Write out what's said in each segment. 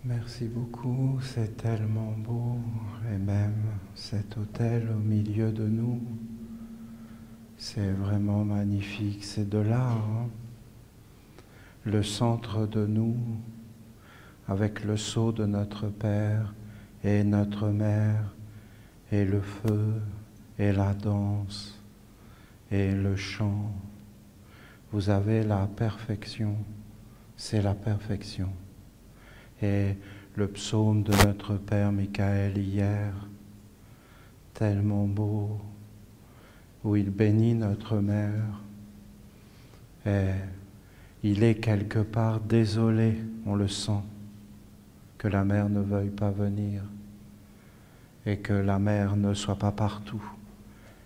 Merci beaucoup, c'est tellement beau, et même cet autel au milieu de nous, c'est vraiment magnifique, c'est de là, hein, le centre de nous, avec le sceau de notre Père et notre Mère, et le feu, et la danse, et le chant. Vous avez la perfection, c'est la perfection. Et le psaume de notre Père Michael hier, tellement beau, où il bénit notre mère. Et il est quelque part désolé, on le sent, que la mère ne veuille pas venir et que la mère ne soit pas partout.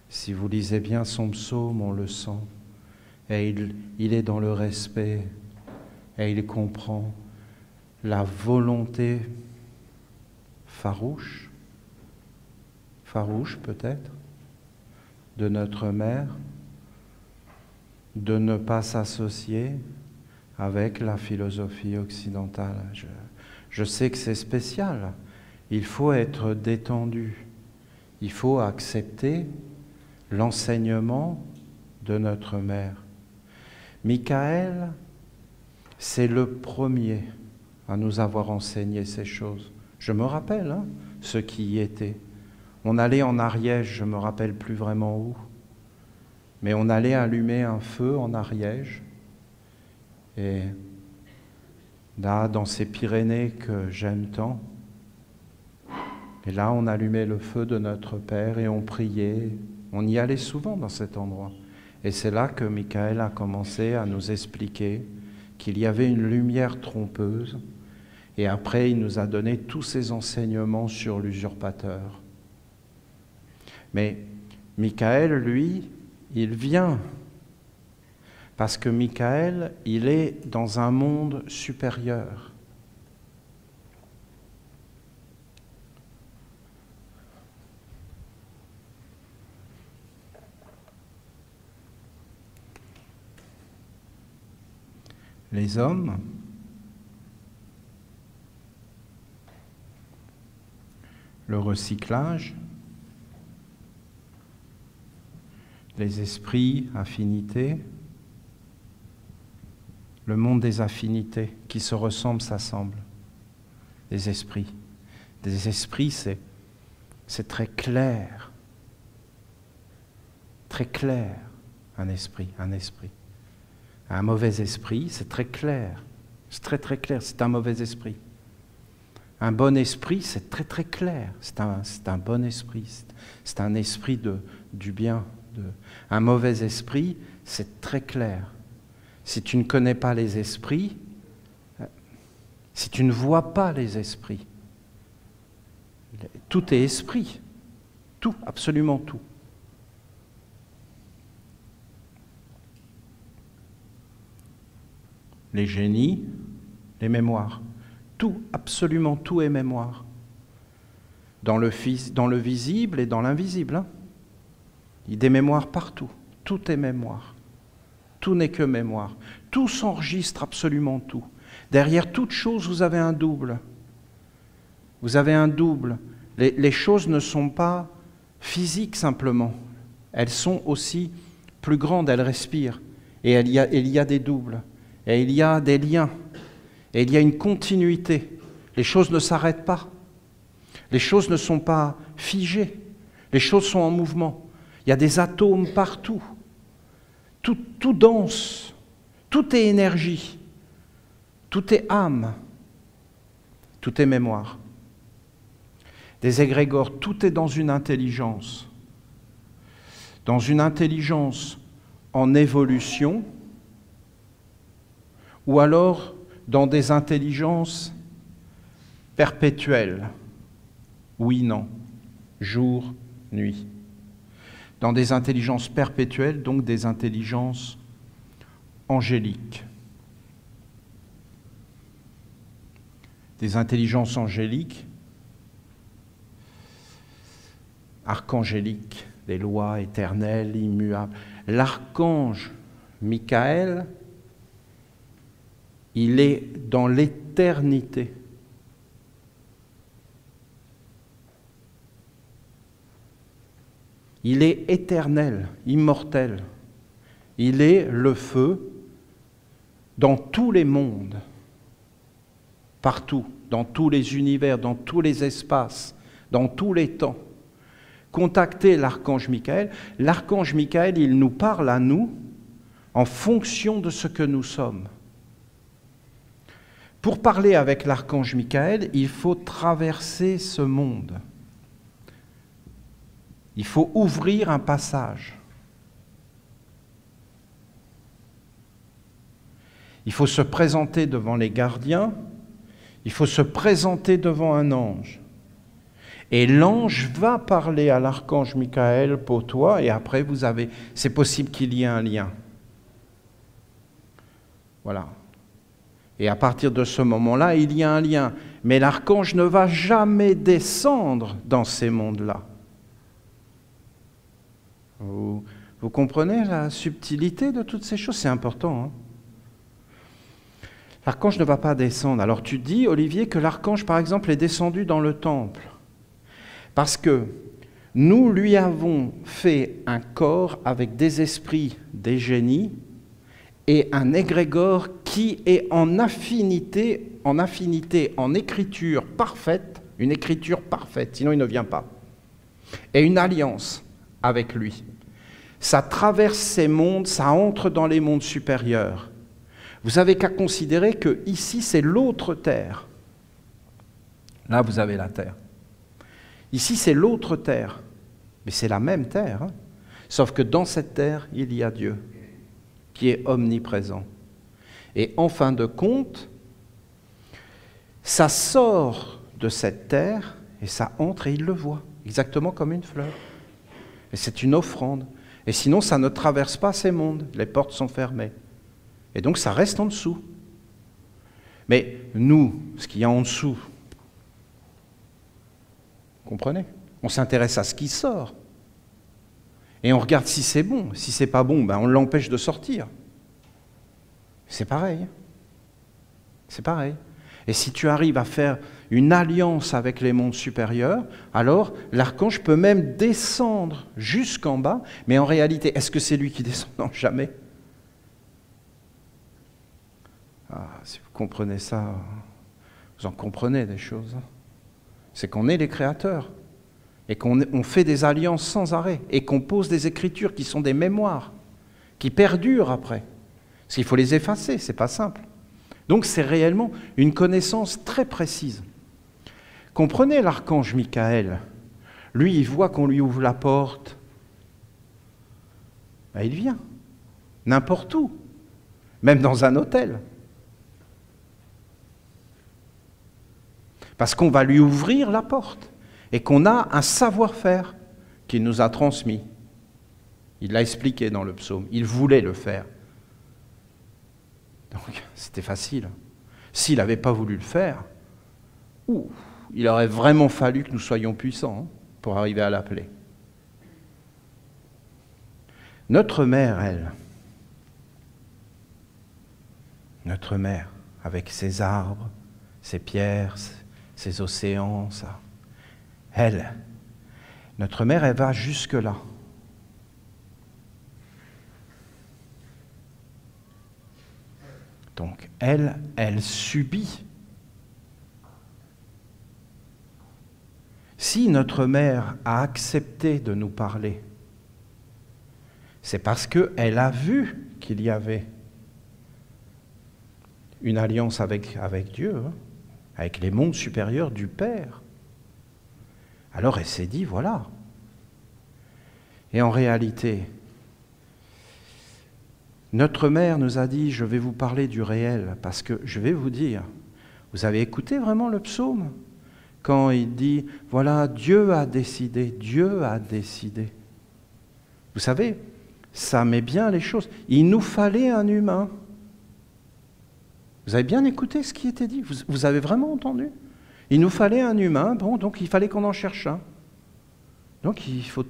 Si vous lisez bien son psaume, on le sent. Et il est dans le respect et il comprend la volonté farouche peut-être, de notre mère, de ne pas s'associer avec la philosophie occidentale. Je sais que c'est spécial, il faut être détendu, il faut accepter l'enseignement de notre mère. Michael, c'est le premier à nous avoir enseigné ces choses. Je me rappelle, hein, ceux qui y étaient. On allait en Ariège, je ne me rappelle plus vraiment où, mais on allait allumer un feu en Ariège. Et là, dans ces Pyrénées que j'aime tant, et là, on allumait le feu de notre Père et on priait. On y allait souvent dans cet endroit. Et c'est là que Michael a commencé à nous expliquer qu'il y avait une lumière trompeuse. Et après, il nous a donné tous ses enseignements sur l'usurpateur. Mais Michael, lui, il vient. Parce que Michael, il est dans un monde supérieur. Les hommes, le recyclage, les esprits, affinités, le monde des affinités qui se ressemblent, s'assemblent. Des esprits. Des esprits, c'est très clair. Très clair, un esprit. Un mauvais esprit, c'est très clair. C'est très très clair, c'est un mauvais esprit. Un bon esprit, c'est très très clair. C'est un bon esprit. C'est un esprit du bien. Un mauvais esprit, c'est très clair. Si tu ne connais pas les esprits, si tu ne vois pas les esprits, tout est esprit. Tout, absolument tout. Les génies, les mémoires. Tout, absolument tout est mémoire. Dans le visible et dans l'invisible. Hein. Il y a des mémoires partout. Tout est mémoire. Tout n'est que mémoire. Tout s'enregistre, absolument tout. Derrière toute chose, vous avez un double. Vous avez un double. Les choses ne sont pas physiques simplement. Elles sont aussi plus grandes, elles respirent. Et il y a des doubles. Et il y a des liens. Et il y a une continuité. Les choses ne s'arrêtent pas. Les choses ne sont pas figées. Les choses sont en mouvement. Il y a des atomes partout. Tout danse. Tout est énergie. Tout est âme. Tout est mémoire. Des égrégores, tout est dans une intelligence. Dans une intelligence en évolution, ou alors dans des intelligences perpétuelles. Oui, non. Jour, nuit. Dans des intelligences perpétuelles, donc des intelligences angéliques. Des intelligences angéliques, archangéliques, des lois éternelles, immuables. L'archange Michael, il est dans l'éternité. Il est éternel, immortel. Il est le feu dans tous les mondes, partout, dans tous les univers, dans tous les espaces, dans tous les temps. Contactez l'archange Michael. L'archange Michael, il nous parle à nous en fonction de ce que nous sommes. Pour parler avec l'archange Michael, il faut traverser ce monde. Il faut ouvrir un passage. Il faut se présenter devant les gardiens, il faut se présenter devant un ange. Et l'ange va parler à l'archange Michael pour toi, et après c'est possible qu'il y ait un lien. Voilà. Et à partir de ce moment-là, il y a un lien. Mais l'archange ne va jamais descendre dans ces mondes-là. Vous comprenez la subtilité de toutes ces choses? C'est important, hein? L'archange ne va pas descendre. Alors tu dis, Olivier, que l'archange, par exemple, est descendu dans le temple. Parce que nous lui avons fait un corps avec des esprits, des génies, et un égrégore qui est en affinité, en écriture parfaite, une écriture parfaite, sinon il ne vient pas. Et une alliance avec lui. Ça traverse ces mondes, ça entre dans les mondes supérieurs. Vous n'avez qu'à considérer que ici c'est l'autre terre. Là vous avez la terre. Ici c'est l'autre terre, mais c'est la même terre, hein. Sauf que dans cette terre il y a Dieu, qui est omniprésent. Et en fin de compte, ça sort de cette terre et ça entre et il le voit, exactement comme une fleur. Et c'est une offrande. Et sinon ça ne traverse pas ces mondes, les portes sont fermées. Et donc ça reste en dessous. Mais nous, ce qu'il y a en dessous, vous comprenez? On s'intéresse à ce qui sort. Et on regarde si c'est bon. Si c'est pas bon, ben on l'empêche de sortir. C'est pareil. C'est pareil. Et si tu arrives à faire une alliance avec les mondes supérieurs, alors l'archange peut même descendre jusqu'en bas. Mais en réalité, est-ce que c'est lui qui descend? Non, jamais. Ah, si vous comprenez ça, vous en comprenez des choses. C'est qu'on est les créateurs et qu'on fait des alliances sans arrêt et qu'on pose des écritures qui sont des mémoires, qui perdurent après. Parce qu'il faut les effacer, c'est pas simple. Donc c'est réellement une connaissance très précise. Comprenez l'archange Michael. Lui, il voit qu'on lui ouvre la porte. Ben, il vient. N'importe où. Même dans un hôtel. Parce qu'on va lui ouvrir la porte et qu'on a un savoir-faire qu'il nous a transmis. Il l'a expliqué dans le psaume. Il voulait le faire. Donc, c'était facile. S'il n'avait pas voulu le faire, il aurait vraiment fallu que nous soyons puissants pour arriver à l'appeler. Notre mère, elle, notre mère, avec ses arbres, ses pierres, ses océans, ça. Elle, notre mère, elle va jusque-là. Donc, elle subit. Si notre mère a accepté de nous parler, c'est parce qu'elle a vu qu'il y avait une alliance avec Dieu, hein, avec les mondes supérieurs du Père. Alors elle s'est dit, voilà. Et en réalité, notre mère nous a dit, je vais vous parler du réel, parce que je vais vous dire, vous avez écouté vraiment le psaume? Quand il dit, voilà, Dieu a décidé, Dieu a décidé. Vous savez, ça met bien les choses. Il nous fallait un humain. Vous avez bien écouté ce qui était dit? Vous avez vraiment entendu? Il nous fallait un humain, bon, donc il fallait qu'on en cherche un. Donc il faut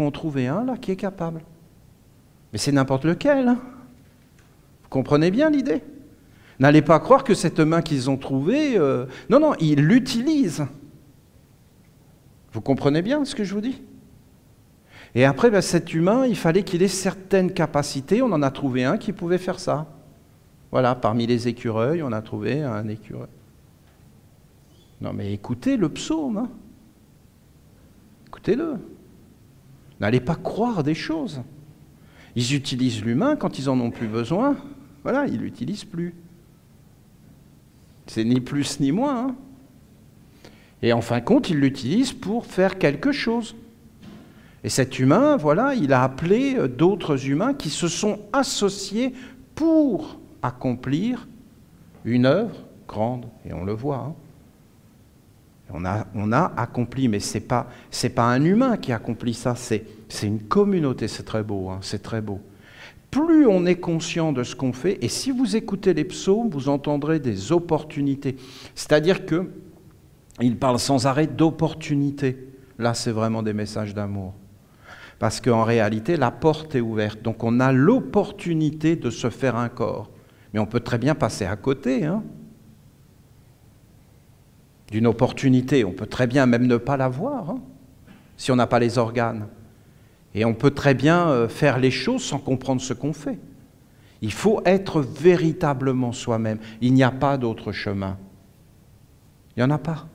en trouver un là qui est capable. Mais c'est n'importe lequel. Hein. Vous comprenez bien l'idée? N'allez pas croire que cette main qu'ils ont trouvée... Non, ils l'utilisent. Vous comprenez bien ce que je vous dis? Et après, ben, cet humain, il fallait qu'il ait certaines capacités. On en a trouvé un qui pouvait faire ça. Voilà, parmi les écureuils, on a trouvé un écureuil. Non mais écoutez le psaume, hein. Écoutez-le. N'allez pas croire des choses. Ils utilisent l'humain quand ils en ont plus besoin. Voilà, ils ne l'utilisent plus. C'est ni plus ni moins. Hein. Et en fin de compte, ils l'utilisent pour faire quelque chose. Et cet humain, voilà, il a appelé d'autres humains qui se sont associés pour accomplir une œuvre grande. Et on le voit. Hein. On a accompli, mais ce n'est pas un humain qui accomplit ça, c'est une communauté. C'est très beau, hein, c'est très beau. Plus on est conscient de ce qu'on fait, et si vous écoutez les psaumes, vous entendrez des opportunités. C'est-à-dire qu'il parle sans arrêt d'opportunités. Là, c'est vraiment des messages d'amour. Parce qu'en réalité, la porte est ouverte. Donc on a l'opportunité de se faire un corps. Mais on peut très bien passer à côté, hein, d'une opportunité. On peut très bien même ne pas l'avoir, hein, si on n'a pas les organes. Et on peut très bien faire les choses sans comprendre ce qu'on fait. Il faut être véritablement soi-même. Il n'y a pas d'autre chemin. Il n'y en a pas.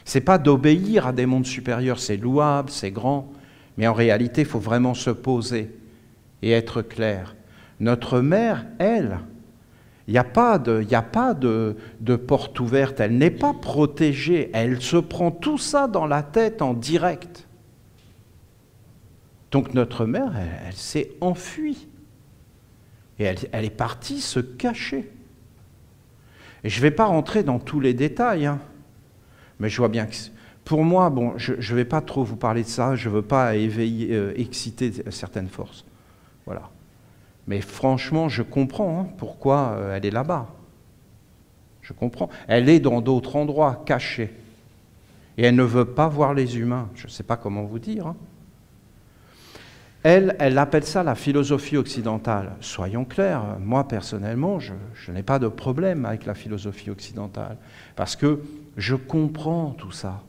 Ce n'est pas d'obéir à des mondes supérieurs, c'est louable, c'est grand, mais en réalité, il faut vraiment se poser et être clair. Notre mère, elle, il n'y a pas de porte ouverte, elle n'est pas protégée, elle se prend tout ça dans la tête en direct. Donc notre mère, elle s'est enfuie. Et elle est partie se cacher. Et je ne vais pas rentrer dans tous les détails, hein, mais je vois bien que, pour moi, bon, je ne vais pas trop vous parler de ça, je ne veux pas exciter certaines forces. Voilà. Mais franchement, je comprends hein, pourquoi elle est là-bas. Je comprends. Elle est dans d'autres endroits, cachée. Et elle ne veut pas voir les humains. Je ne sais pas comment vous dire, hein. Elle appelle ça la philosophie occidentale. Soyons clairs, moi personnellement, je n'ai pas de problème avec la philosophie occidentale, parce que je comprends tout ça.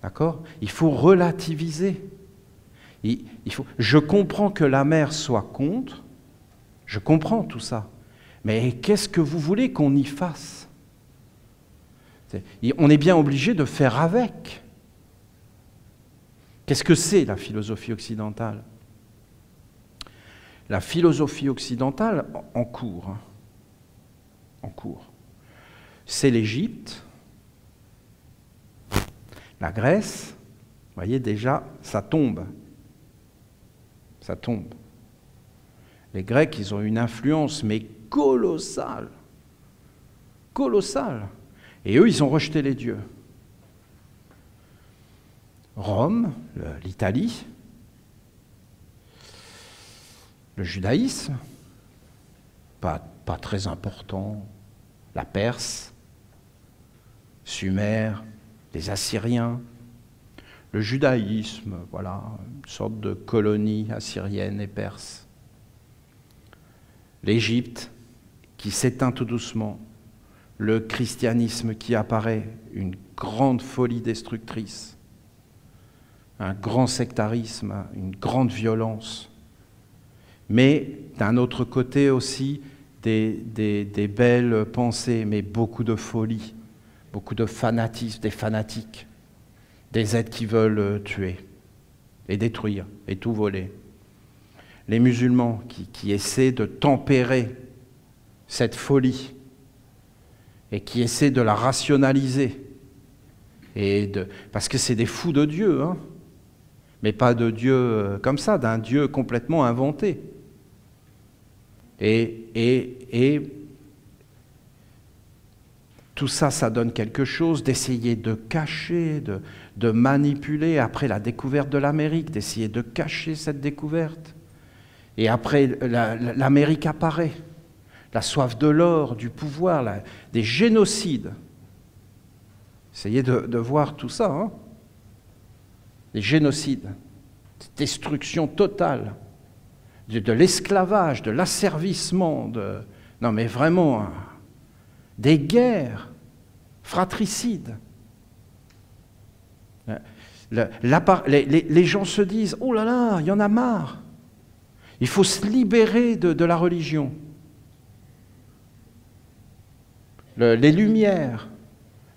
D'accord ? Il faut relativiser. Je comprends que la mère soit contre, je comprends tout ça, mais qu'est-ce que vous voulez qu'on y fasse ? On est bien obligé de faire avec. Qu'est-ce que c'est la philosophie occidentale ? La philosophie occidentale, en cours, c'est l'Égypte, la Grèce, vous voyez déjà, ça tombe. Ça tombe. Les Grecs, ils ont une influence, mais colossale. Colossale. Et eux, ils ont rejeté les dieux. Rome, l'Italie, le judaïsme, pas très important, la Perse, Sumer, les Assyriens, le judaïsme, voilà, une sorte de colonie assyrienne et perse. L'Égypte, qui s'éteint tout doucement, le christianisme qui apparaît, une grande folie destructrice, un grand sectarisme, une grande violence, mais d'un autre côté aussi des belles pensées, mais beaucoup de folie, beaucoup de fanatisme, des fanatiques, des êtres qui veulent tuer et détruire et tout voler. Les musulmans qui essaient de tempérer cette folie et qui essaient de la rationaliser, parce que c'est des fous de Dieu, hein, mais pas de Dieu comme ça, d'un Dieu complètement inventé. Et tout ça, ça donne quelque chose, d'essayer de cacher, de manipuler, après la découverte de l'Amérique, d'essayer de cacher cette découverte. Et après, l'Amérique apparaît, la soif de l'or, du pouvoir, des génocides. Essayez de voir tout ça, hein. Des génocides, destruction totale, de l'esclavage, de l'asservissement, non mais vraiment, hein, des guerres fratricides. Les gens se disent « Oh là là, il y en a marre ! Il faut se libérer de la religion. » Les Lumières,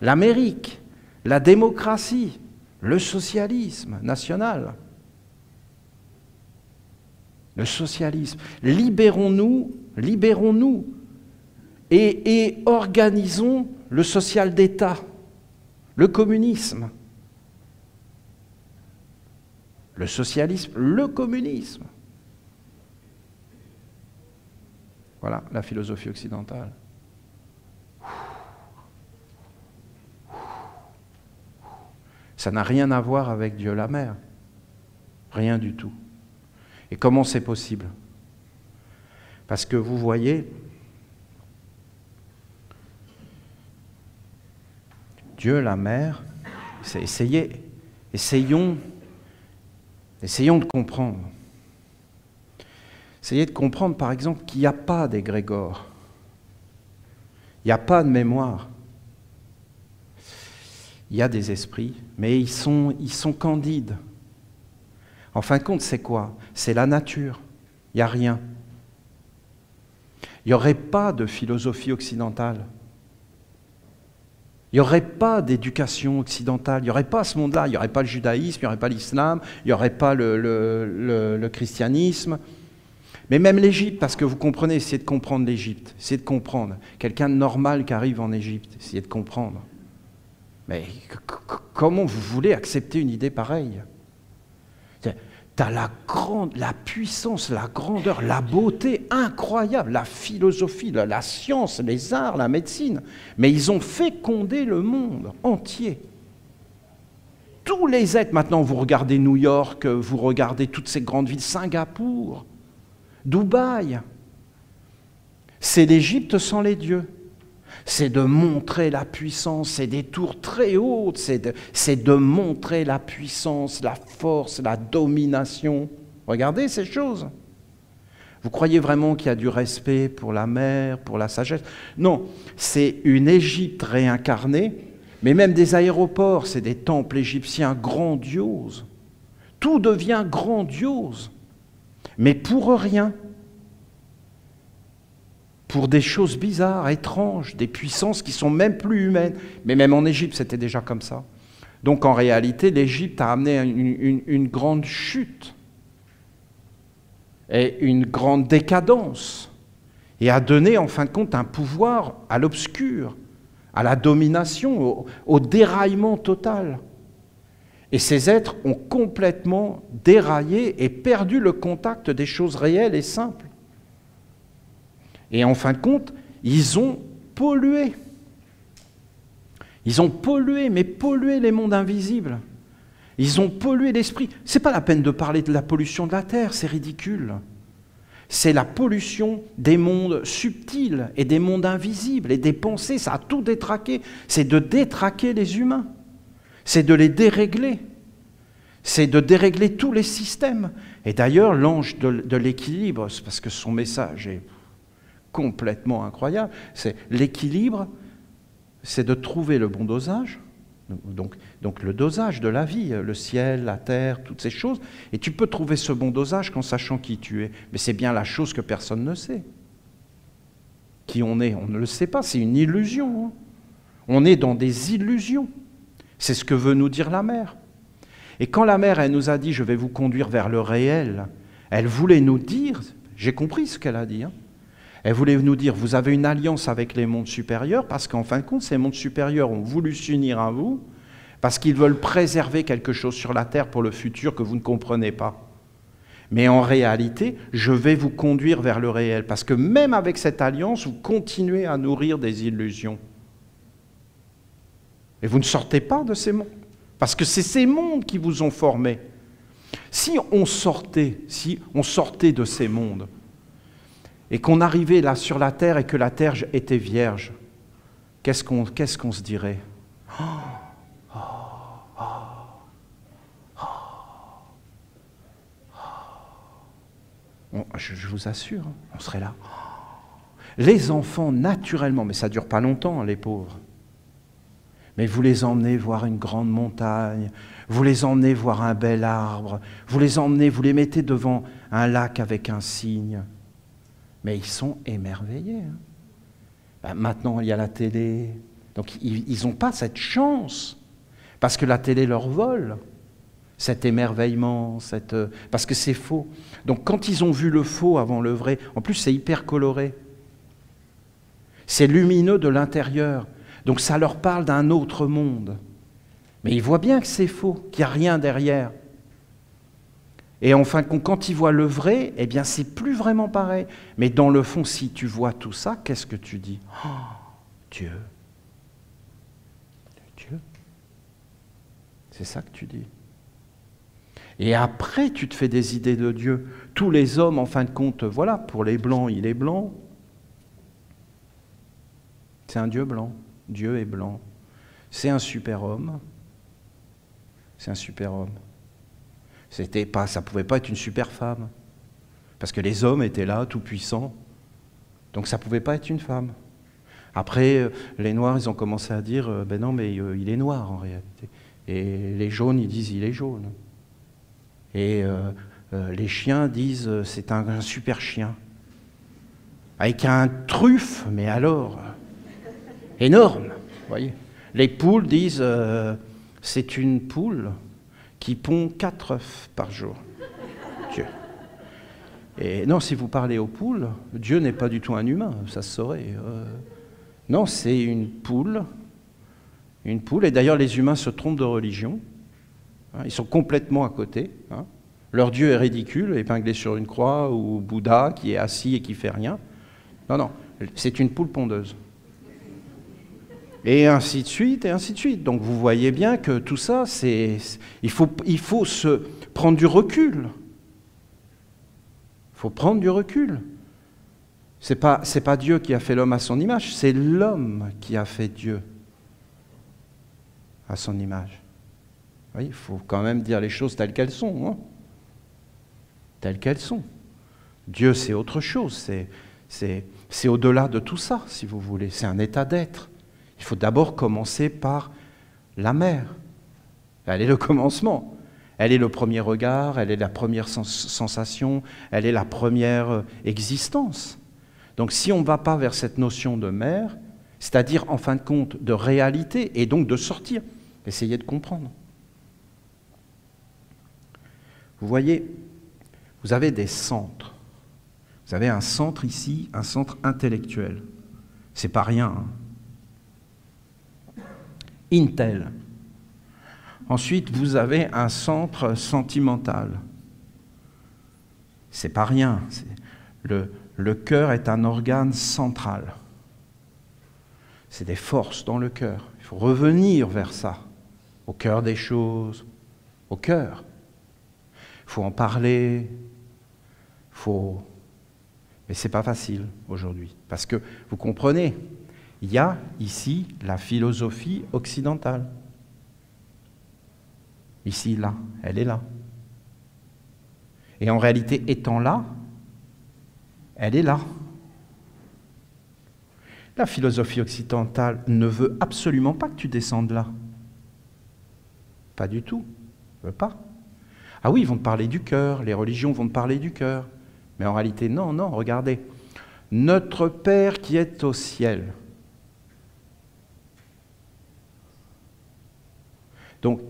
l'Amérique, la démocratie, le socialisme national. Le socialisme. Libérons-nous et organisons le social d'État, le communisme. Le socialisme, le communisme. Voilà la philosophie occidentale. Ça n'a rien à voir avec Dieu la Mère. Rien du tout. Et comment c'est possible? Parce que vous voyez, Dieu la Mère, essayons de comprendre. Essayez de comprendre, par exemple, qu'il n'y a pas d'égrégore. Il n'y a pas de mémoire. Il y a des esprits, mais ils sont candides. En fin de compte, c'est quoi? C'est la nature. Il n'y a rien. Il n'y aurait pas de philosophie occidentale. Il n'y aurait pas d'éducation occidentale. Il n'y aurait pas ce monde-là. Il n'y aurait pas le judaïsme, il n'y aurait pas l'islam, il n'y aurait pas le christianisme. Mais même l'Égypte, parce que vous comprenez, essayez de comprendre l'Égypte. Essayez de comprendre. Quelqu'un de normal qui arrive en Égypte, essayez de comprendre. Mais comment vous voulez accepter une idée pareille? Tu as la puissance, la grandeur, la beauté incroyable, la philosophie, la science, les arts, la médecine. Mais ils ont fécondé le monde entier. Tous les êtres, maintenant vous regardez New York, vous regardez toutes ces grandes villes, Singapour, Dubaï. C'est l'Égypte sans les dieux. C'est de montrer la puissance, c'est des tours très hautes, c'est de montrer la puissance, la force, la domination. Regardez ces choses. Vous croyez vraiment qu'il y a du respect pour la mer, pour la sagesse? Non, c'est une Égypte réincarnée, mais même des aéroports, c'est des temples égyptiens grandioses. Tout devient grandiose, mais pour rien. Pour des choses bizarres, étranges, des puissances qui sont même plus humaines. Mais même en Égypte, c'était déjà comme ça. Donc en réalité, l'Égypte a amené une grande chute et une grande décadence et a donné en fin de compte un pouvoir à l'obscur, à la domination, au déraillement total. Et ces êtres ont complètement déraillé et perdu le contact des choses réelles et simples. Et en fin de compte, ils ont pollué. Ils ont pollué, mais pollué les mondes invisibles. Ils ont pollué l'esprit. Ce n'est pas la peine de parler de la pollution de la terre, c'est ridicule. C'est la pollution des mondes subtils et des mondes invisibles et des pensées. Ça a tout détraqué. C'est de détraquer les humains. C'est de les dérégler. C'est de dérégler tous les systèmes. Et d'ailleurs, l'ange de l'équilibre, c'est parce que son message est complètement incroyable, c'est l'équilibre, c'est de trouver le bon dosage, donc le dosage de la vie, le ciel, la terre, toutes ces choses, et tu peux trouver ce bon dosage qu'en sachant qui tu es, mais c'est bien la chose que personne ne sait. Qui on est, on ne le sait pas, c'est une illusion. Hein. On est dans des illusions. C'est ce que veut nous dire la mère. Et quand la mère, elle nous a dit « je vais vous conduire vers le réel », elle voulait nous dire, j'ai compris ce qu'elle a dit, hein, elle voulait nous dire, vous avez une alliance avec les mondes supérieurs, parce qu'en fin de compte, ces mondes supérieurs ont voulu s'unir à vous, parce qu'ils veulent préserver quelque chose sur la terre pour le futur que vous ne comprenez pas. Mais en réalité, je vais vous conduire vers le réel, parce que même avec cette alliance, vous continuez à nourrir des illusions. Et vous ne sortez pas de ces mondes, parce que c'est ces mondes qui vous ont formés. Si on sortait de ces mondes, et qu'on arrivait là sur la terre et que la terre était vierge, qu'est-ce qu'on se dirait? Je vous assure, on serait là. Les enfants, naturellement, mais ça ne dure pas longtemps, les pauvres. Mais vous les emmenez voir une grande montagne, vous les emmenez voir un bel arbre, vous les emmenez, vous les mettez devant un lac avec un cygne. Mais ils sont émerveillés. Maintenant, il y a la télé. Donc, ils n'ont pas cette chance, parce que la télé leur vole cet émerveillement, parce que c'est faux. Donc, quand ils ont vu le faux avant le vrai, en plus, c'est hyper coloré. C'est lumineux de l'intérieur. Donc, ça leur parle d'un autre monde. Mais ils voient bien que c'est faux, qu'il n'y a rien derrière. Et en fin de compte, quand ils voient le vrai, eh bien, c'est plus vraiment pareil. Mais dans le fond, si tu vois tout ça, qu'est-ce que tu dis? Oh, Dieu. Dieu. C'est ça que tu dis. Et après, tu te fais des idées de Dieu. Tous les hommes, en fin de compte, voilà, pour les blancs, il est blanc. C'est un Dieu blanc. Dieu est blanc. C'est un super-homme. C'est un super-homme. Ça ne pouvait pas être une super-femme. Parce que les hommes étaient là, tout puissants. Donc ça ne pouvait pas être une femme. Après, les Noirs, ils ont commencé à dire, ben non, mais il est noir en réalité. Et les jaunes, ils disent, il est jaune. Et les chiens disent, c'est un super chien. Avec un truffe, mais alors, énorme, vous voyez. Les poules disent, c'est une poule qui pond 4 œufs par jour. Dieu. Et non, si vous parlez aux poules, Dieu n'est pas du tout un humain, ça se saurait. Non, c'est une poule. Une poule, et d'ailleurs les humains se trompent de religion. Ils sont complètement à côté. Leur Dieu est ridicule, épinglé sur une croix, ou Bouddha qui est assis et qui fait rien. Non, non, c'est une poule pondeuse. Et ainsi de suite, et ainsi de suite. Donc vous voyez bien que tout ça, il faut se prendre du recul. Il faut prendre du recul. C'est pas Dieu qui a fait l'homme à son image, c'est l'homme qui a fait Dieu à son image. Oui, il faut quand même dire les choses telles qu'elles sont. Hein, telles qu'elles sont. Dieu, c'est autre chose. C'est au-delà de tout ça, si vous voulez. C'est un état d'être. Il faut d'abord commencer par la mère. Elle est le commencement. Elle est le premier regard, elle est la première sensation, elle est la première existence. Donc si on ne va pas vers cette notion de mère, c'est-à-dire en fin de compte de réalité, et donc de sortir, essayez de comprendre. Vous voyez, vous avez des centres. Vous avez un centre ici, un centre intellectuel. C'est pas rien. Hein. Intel. Ensuite, vous avez un centre sentimental. C'est pas rien. Le cœur est un organe central. C'est des forces dans le cœur. Il faut revenir vers ça, au cœur des choses, au cœur. Il faut en parler, mais c'est pas facile aujourd'hui. Parce que, vous comprenez, il y a ici la philosophie occidentale. Ici, là, elle est là. Et en réalité, étant là, elle est là. La philosophie occidentale ne veut absolument pas que tu descendes là. Pas du tout. Elle ne veut pas. Ah oui, ils vont te parler du cœur, les religions vont te parler du cœur. Mais en réalité, non, non, regardez. Notre Père qui est au ciel. Donc,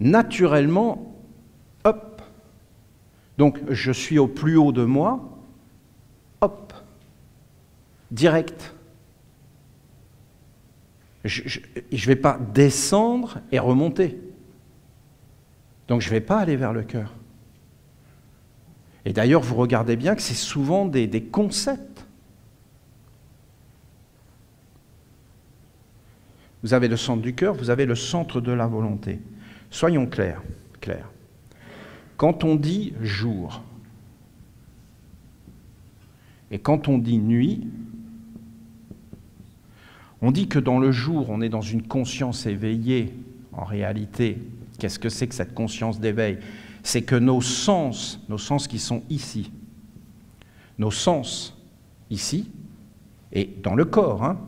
naturellement, hop. Donc, je suis au plus haut de moi, hop. Direct. Je ne vais pas descendre et remonter. Donc, je ne vais pas aller vers le cœur. Et d'ailleurs, vous regardez bien que c'est souvent des concepts. Vous avez le centre du cœur, vous avez le centre de la volonté. Soyons clairs. Quand on dit jour et quand on dit nuit, on dit que dans le jour, on est dans une conscience éveillée. En réalité, qu'est-ce que c'est que cette conscience d'éveil ? C'est que nos sens qui sont ici, nos sens ici, et dans le corps, hein,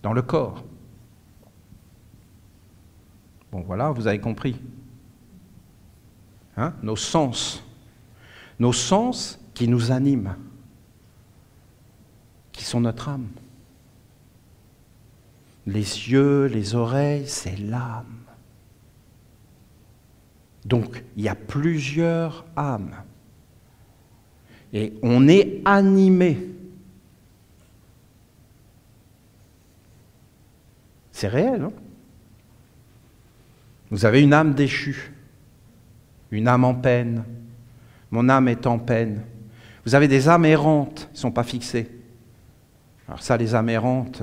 dans le corps. Bon, voilà, vous avez compris. Hein? Nos sens qui nous animent, qui sont notre âme. Les yeux, les oreilles, c'est l'âme. Donc, il y a plusieurs âmes. Et on est animé. C'est réel, hein? Vous avez une âme déchue, une âme en peine. Mon âme est en peine. Vous avez des âmes errantes, elles ne sont pas fixées. Alors ça, les âmes errantes,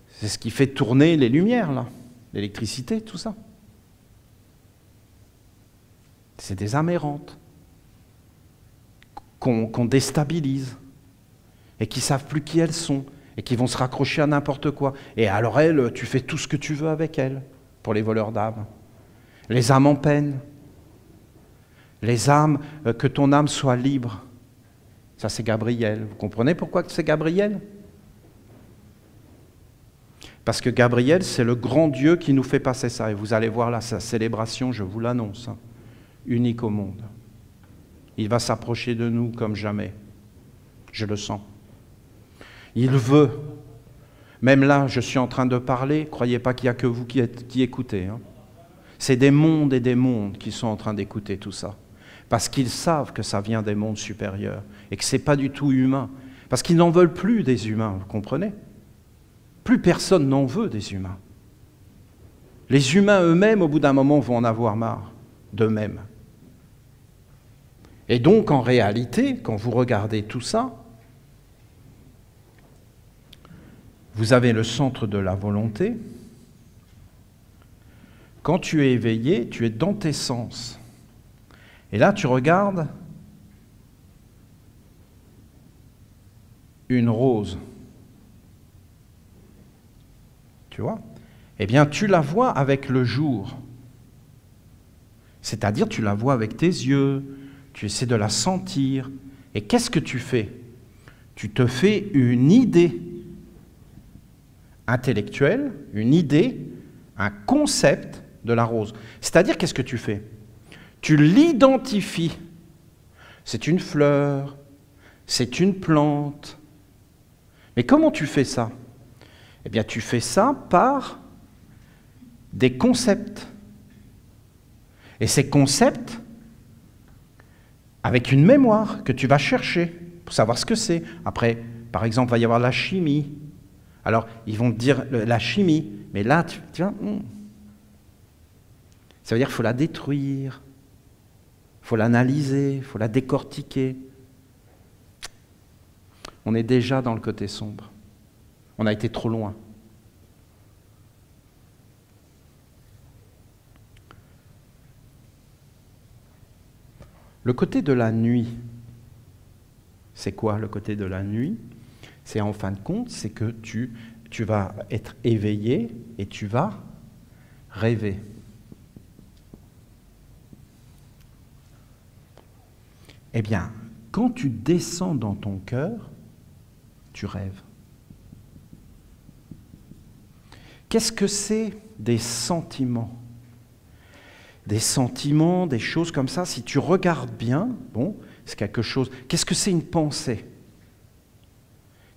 c'est ce qui fait tourner les lumières, là, l'électricité, tout ça. C'est des âmes errantes qu'on déstabilise et qui ne savent plus qui elles sont et qui vont se raccrocher à n'importe quoi. Et alors elles, tu fais tout ce que tu veux avec elles, pour les voleurs d'âmes. Les âmes en peine. Les âmes, que ton âme soit libre. Ça, c'est Gabriel. Vous comprenez pourquoi c'est Gabriel? Parce que Gabriel, c'est le grand Dieu qui nous fait passer ça. Et vous allez voir là, sa célébration, je vous l'annonce, hein, unique au monde. Il va s'approcher de nous comme jamais. Je le sens. Il veut. Même là, je suis en train de parler, croyez pas qu'il n'y a que vous qui écoutez. Hein. C'est des mondes et des mondes qui sont en train d'écouter tout ça. Parce qu'ils savent que ça vient des mondes supérieurs et que ce n'est pas du tout humain. Parce qu'ils n'en veulent plus des humains, vous comprenez? Plus personne n'en veut des humains. Les humains eux-mêmes, au bout d'un moment, vont en avoir marre d'eux-mêmes. Et donc, en réalité, quand vous regardez tout ça, vous avez le centre de la volonté. Quand tu es éveillé, tu es dans tes sens. Et là, tu regardes une rose. Tu vois? Eh bien, tu la vois avec le jour. C'est-à-dire, tu la vois avec tes yeux, tu essaies de la sentir. Et qu'est-ce que tu fais? Tu te fais une idée intellectuelle, une idée, un concept de la rose. C'est-à-dire, qu'est-ce que tu fais? Tu l'identifies. C'est une fleur, c'est une plante. Mais comment tu fais ça? Eh bien, tu fais ça par des concepts. Et ces concepts, avec une mémoire que tu vas chercher pour savoir ce que c'est. Après, par exemple, il va y avoir la chimie. Alors, ils vont te dire la chimie, mais là, tu vois, ça veut dire qu'il faut la détruire, il faut l'analyser, il faut la décortiquer. On est déjà dans le côté sombre. On a été trop loin. Le côté de la nuit, c'est quoi le côté de la nuit? C'est en fin de compte, c'est que tu vas être éveillé et tu vas rêver. Eh bien, quand tu descends dans ton cœur, tu rêves. Qu'est-ce que c'est des sentiments? Des sentiments, des choses comme ça, si tu regardes bien, bon, c'est quelque chose. Qu'est-ce que c'est une pensée?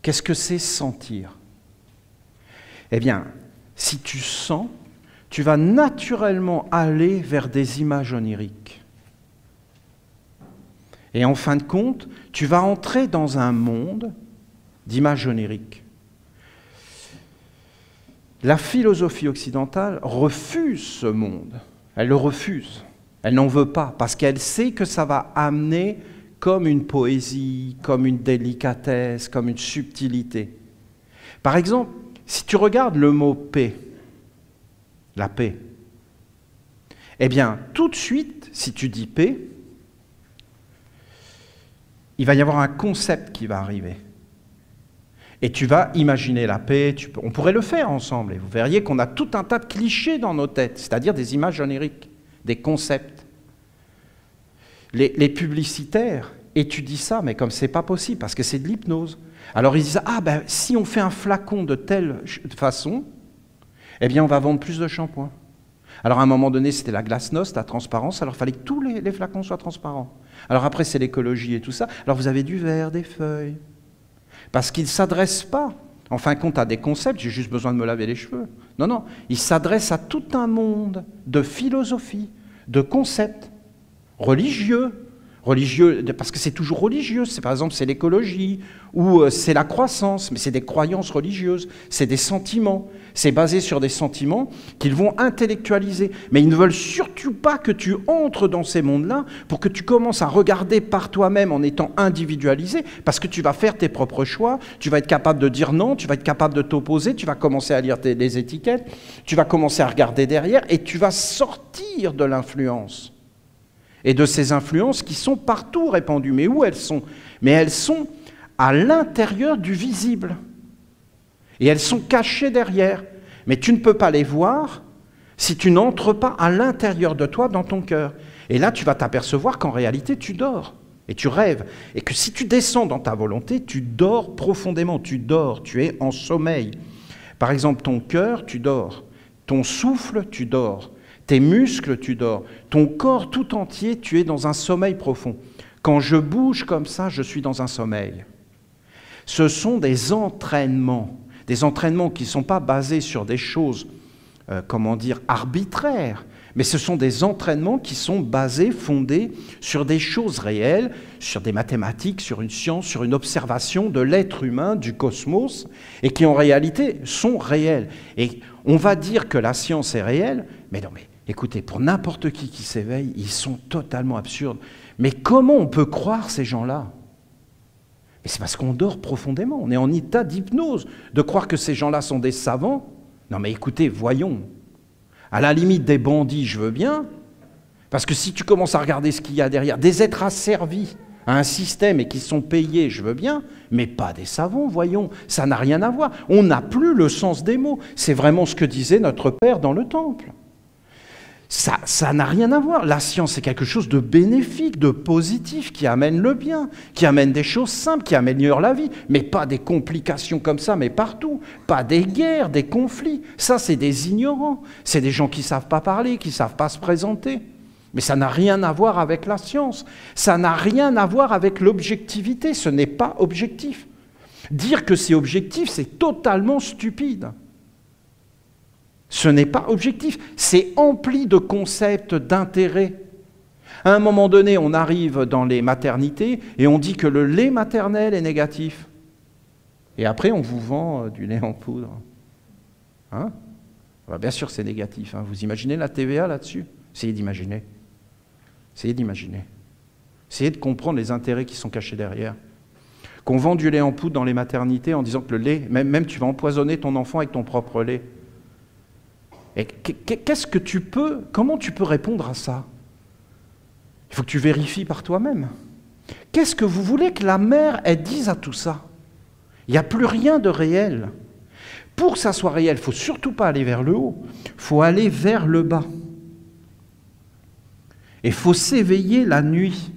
Qu'est-ce que c'est sentir? Eh bien, si tu sens, tu vas naturellement aller vers des images oniriques. Et en fin de compte, tu vas entrer dans un monde d'images oniriques. La philosophie occidentale refuse ce monde. Elle le refuse. Elle n'en veut pas, parce qu'elle sait que ça va amener comme une poésie, comme une délicatesse, comme une subtilité. Par exemple, si tu regardes le mot paix, la paix, eh bien, tout de suite, si tu dis paix, il va y avoir un concept qui va arriver. Et tu vas imaginer la paix, on pourrait le faire ensemble, et vous verriez qu'on a tout un tas de clichés dans nos têtes, c'est-à-dire des images oniriques, des concepts. Les publicitaires étudient ça, mais comme c'est pas possible, parce que c'est de l'hypnose. Alors ils disent, ah ben si on fait un flacon de telle façon, eh bien on va vendre plus de shampoing. Alors à un moment donné, c'était la glasnost, la transparence, alors il fallait que tous les flacons soient transparents. Alors après, c'est l'écologie et tout ça. Alors vous avez du verre, des feuilles. Parce qu'ils ne s'adressent pas, en fin de compte, à des concepts, j'ai juste besoin de me laver les cheveux. Non, non, ils s'adressent à tout un monde de philosophie, de concepts religieux, parce que c'est toujours religieux, par exemple c'est l'écologie, ou c'est la croissance, mais c'est des croyances religieuses, c'est des sentiments, c'est basé sur des sentiments qu'ils vont intellectualiser. Mais ils ne veulent surtout pas que tu entres dans ces mondes-là pour que tu commences à regarder par toi-même en étant individualisé, parce que tu vas faire tes propres choix, tu vas être capable de dire non, tu vas être capable de t'opposer, tu vas commencer à lire les étiquettes, tu vas commencer à regarder derrière, et tu vas sortir de l'influence. Et de ces influences qui sont partout répandues. Mais où elles sont? Mais elles sont à l'intérieur du visible. Et elles sont cachées derrière. Mais tu ne peux pas les voir si tu n'entres pas à l'intérieur de toi, dans ton cœur. Et là, tu vas t'apercevoir qu'en réalité, tu dors. Et tu rêves. Et que si tu descends dans ta volonté, tu dors profondément. Tu dors, tu es en sommeil. Par exemple, ton cœur, tu dors. Ton souffle, tu dors. Tes muscles, tu dors. Ton corps tout entier, tu es dans un sommeil profond. Quand je bouge comme ça, je suis dans un sommeil. Ce sont des entraînements qui ne sont pas basés sur des choses, arbitraires, mais ce sont des entraînements qui sont basés, fondés sur des choses réelles, sur des mathématiques, sur une science, sur une observation de l'être humain, du cosmos, et qui en réalité sont réels. Et on va dire que la science est réelle, mais non, mais écoutez, pour n'importe qui s'éveille, ils sont totalement absurdes. Mais comment on peut croire ces gens-là? Mais c'est parce qu'on dort profondément, on est en état d'hypnose. De croire que ces gens-là sont des savants, non mais écoutez, voyons. À la limite des bandits, je veux bien, parce que si tu commences à regarder ce qu'il y a derrière, des êtres asservis à un système et qui sont payés, je veux bien, mais pas des savants, voyons, ça n'a rien à voir. On n'a plus le sens des mots. C'est vraiment ce que disait notre Père dans le temple. Ça n'a rien à voir. La science, c'est quelque chose de bénéfique, de positif, qui amène le bien, qui amène des choses simples, qui améliore la vie, mais pas des complications comme ça, mais partout. Pas des guerres, des conflits. Ça, c'est des ignorants. C'est des gens qui ne savent pas parler, qui ne savent pas se présenter. Mais ça n'a rien à voir avec la science. Ça n'a rien à voir avec l'objectivité. Ce n'est pas objectif. Dire que c'est objectif, c'est totalement stupide. Ce n'est pas objectif, c'est empli de concepts, d'intérêts. À un moment donné, on arrive dans les maternités et on dit que le lait maternel est négatif. Et après, on vous vend du lait en poudre. Hein? Alors, bien sûr, c'est négatif. Hein. Vous imaginez la TVA là-dessus? Essayez d'imaginer. Essayez d'imaginer. Essayez de comprendre les intérêts qui sont cachés derrière. Qu'on vend du lait en poudre dans les maternités en disant que le lait, même tu vas empoisonner ton enfant avec ton propre lait. Et qu'est-ce que tu peux, comment tu peux répondre à ça? Il faut que tu vérifies par toi-même. Qu'est-ce que vous voulez que la mère, elle dise à tout ça? Il n'y a plus rien de réel. Pour que ça soit réel, il ne faut surtout pas aller vers le haut, il faut aller vers le bas. Et il faut s'éveiller la nuit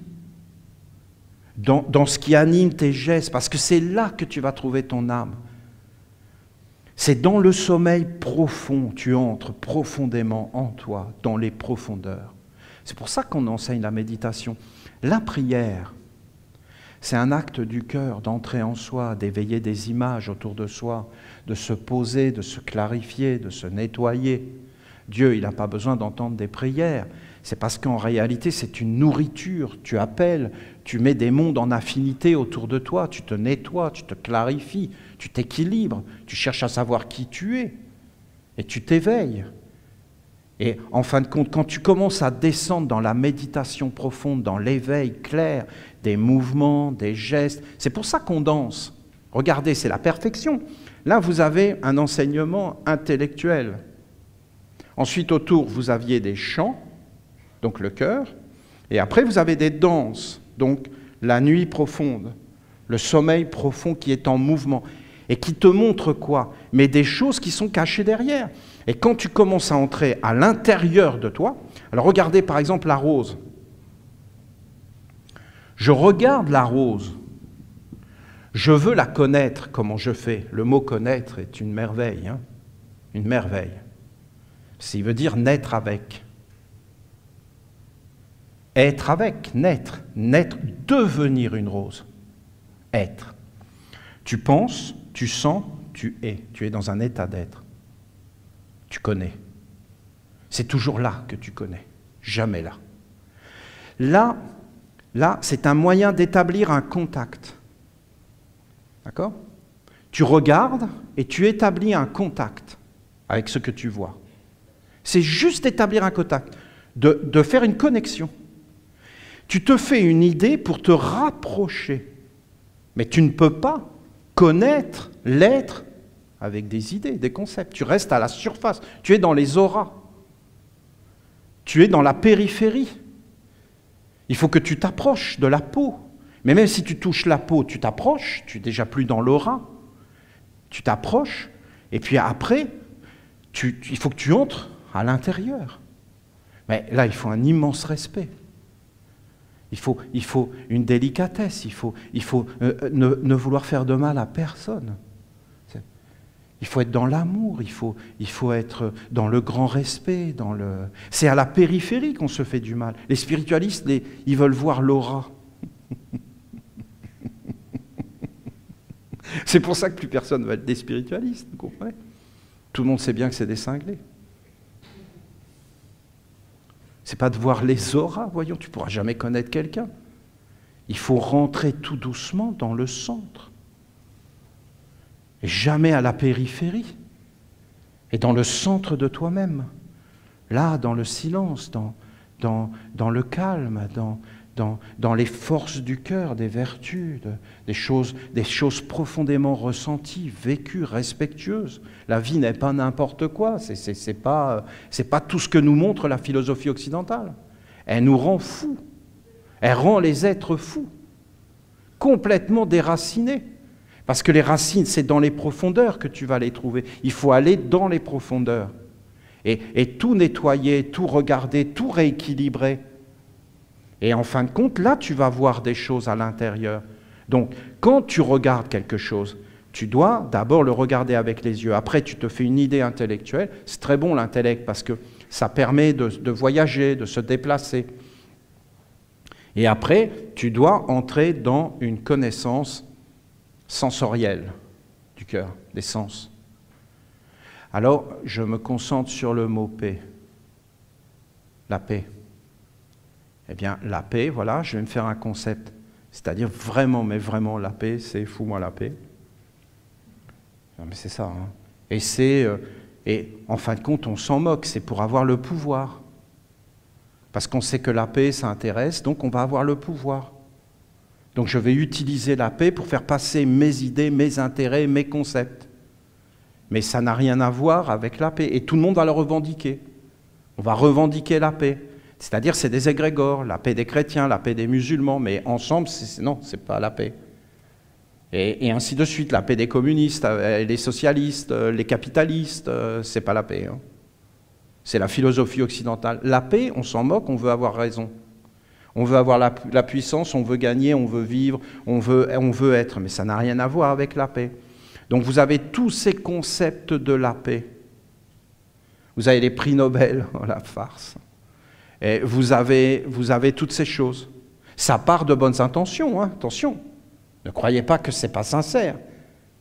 dans ce qui anime tes gestes, parce que c'est là que tu vas trouver ton âme. C'est dans le sommeil profond, tu entres profondément en toi, dans les profondeurs. C'est pour ça qu'on enseigne la méditation. La prière, c'est un acte du cœur d'entrer en soi, d'éveiller des images autour de soi, de se poser, de se clarifier, de se nettoyer. Dieu, il n'a pas besoin d'entendre des prières. C'est parce qu'en réalité, c'est une nourriture. Tu appelles, tu mets des mondes en affinité autour de toi, tu te nettoies, tu te clarifies, tu t'équilibres, tu cherches à savoir qui tu es et tu t'éveilles. Et en fin de compte, quand tu commences à descendre dans la méditation profonde, dans l'éveil clair des mouvements, des gestes, c'est pour ça qu'on danse. Regardez, c'est la perfection. Là, vous avez un enseignement intellectuel. Ensuite, autour, vous aviez des chants, donc le cœur, et après, vous avez des danses, donc la nuit profonde, le sommeil profond qui est en mouvement, et qui te montre quoi? Mais des choses qui sont cachées derrière. Et quand tu commences à entrer à l'intérieur de toi, alors regardez par exemple la rose. Je regarde la rose, Je veux la connaître, comment je fais. Le mot connaître est une merveille, hein, une merveille. Il veut dire naître avec. Être avec, naître, naître, devenir une rose. Être. Tu penses, tu sens, tu es dans un état d'être. Tu connais. C'est toujours là que tu connais, jamais là. Là, c'est un moyen d'établir un contact. D'accord ? Tu regardes et tu établis un contact avec ce que tu vois. C'est juste établir un contact, de faire une connexion. Tu te fais une idée pour te rapprocher. Mais tu ne peux pas connaître l'être avec des idées, des concepts. Tu restes à la surface. Tu es dans les auras. Tu es dans la périphérie. Il faut que tu t'approches de la peau. Mais même si tu touches la peau, tu t'approches, tu n'es déjà plus dans l'aura. Tu t'approches, et puis après, il faut que tu entres à l'intérieur. Mais là, il faut un immense respect. Il faut une délicatesse, il faut ne vouloir faire de mal à personne. Il faut être dans l'amour, il faut être dans le grand respect. C'est à la périphérie qu'on se fait du mal. Les spiritualistes, ils veulent voir l'aura. C'est pour ça que plus personne ne va être des spiritualistes, vous comprenez ? Tout le monde sait bien que c'est des cinglés. C'est pas de voir les auras, voyons, tu ne pourras jamais connaître quelqu'un. Il faut rentrer tout doucement dans le centre. Et jamais à la périphérie. Et dans le centre de toi-même. Là, dans le silence, dans le calme, dans les forces du cœur, des vertus, des choses profondément ressenties, vécues, respectueuses. La vie n'est pas n'importe quoi, c'est pas tout ce que nous montre la philosophie occidentale. Elle nous rend fous, elle rend les êtres fous, complètement déracinés. Parce que les racines, c'est dans les profondeurs que tu vas les trouver. Il faut aller dans les profondeurs et tout nettoyer, tout regarder, tout rééquilibrer. Et en fin de compte, là, tu vas voir des choses à l'intérieur. Donc, quand tu regardes quelque chose, tu dois d'abord le regarder avec les yeux. Après, tu te fais une idée intellectuelle. C'est très bon l'intellect parce que ça permet de voyager, de se déplacer. Et après, tu dois entrer dans une connaissance sensorielle du cœur, des sens. Alors, je me concentre sur le mot paix. La paix. Eh bien, la paix, voilà, je vais me faire un concept. C'est-à-dire vraiment, mais vraiment, la paix, c'est fous-moi la paix. Non, mais c'est ça. Hein. Et en fin de compte, on s'en moque, c'est pour avoir le pouvoir. Parce qu'on sait que la paix, ça intéresse, donc on va avoir le pouvoir. Donc je vais utiliser la paix pour faire passer mes idées, mes intérêts, mes concepts. Mais ça n'a rien à voir avec la paix. Et tout le monde va le revendiquer. On va revendiquer la paix. C'est-à-dire c'est des égrégores, la paix des chrétiens, la paix des musulmans, mais ensemble, non, c'est pas la paix. Et ainsi de suite, la paix des communistes, les socialistes, les capitalistes, c'est pas la paix. Hein. C'est la philosophie occidentale. La paix, on s'en moque, on veut avoir raison. On veut avoir la puissance, on veut gagner, on veut vivre, on veut être, mais ça n'a rien à voir avec la paix. Donc vous avez tous ces concepts de la paix. Vous avez les prix Nobel, oh la farce. Et vous avez toutes ces choses. Ça part de bonnes intentions, hein, attention. Ne croyez pas que ce n'est pas sincère.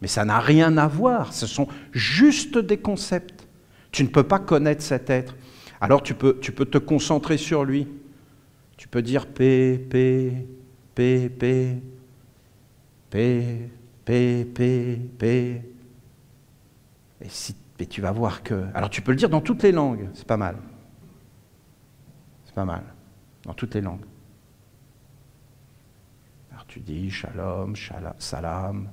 Mais ça n'a rien à voir. Ce sont juste des concepts. Tu ne peux pas connaître cet être. Alors tu peux te concentrer sur lui. Tu peux dire paix, paix, paix, paix, paix, paix, paix, paix. Et tu vas voir que... Alors tu peux le dire dans toutes les langues, c'est pas mal. C'est pas mal, dans toutes les langues. Alors tu dis shalom, salam,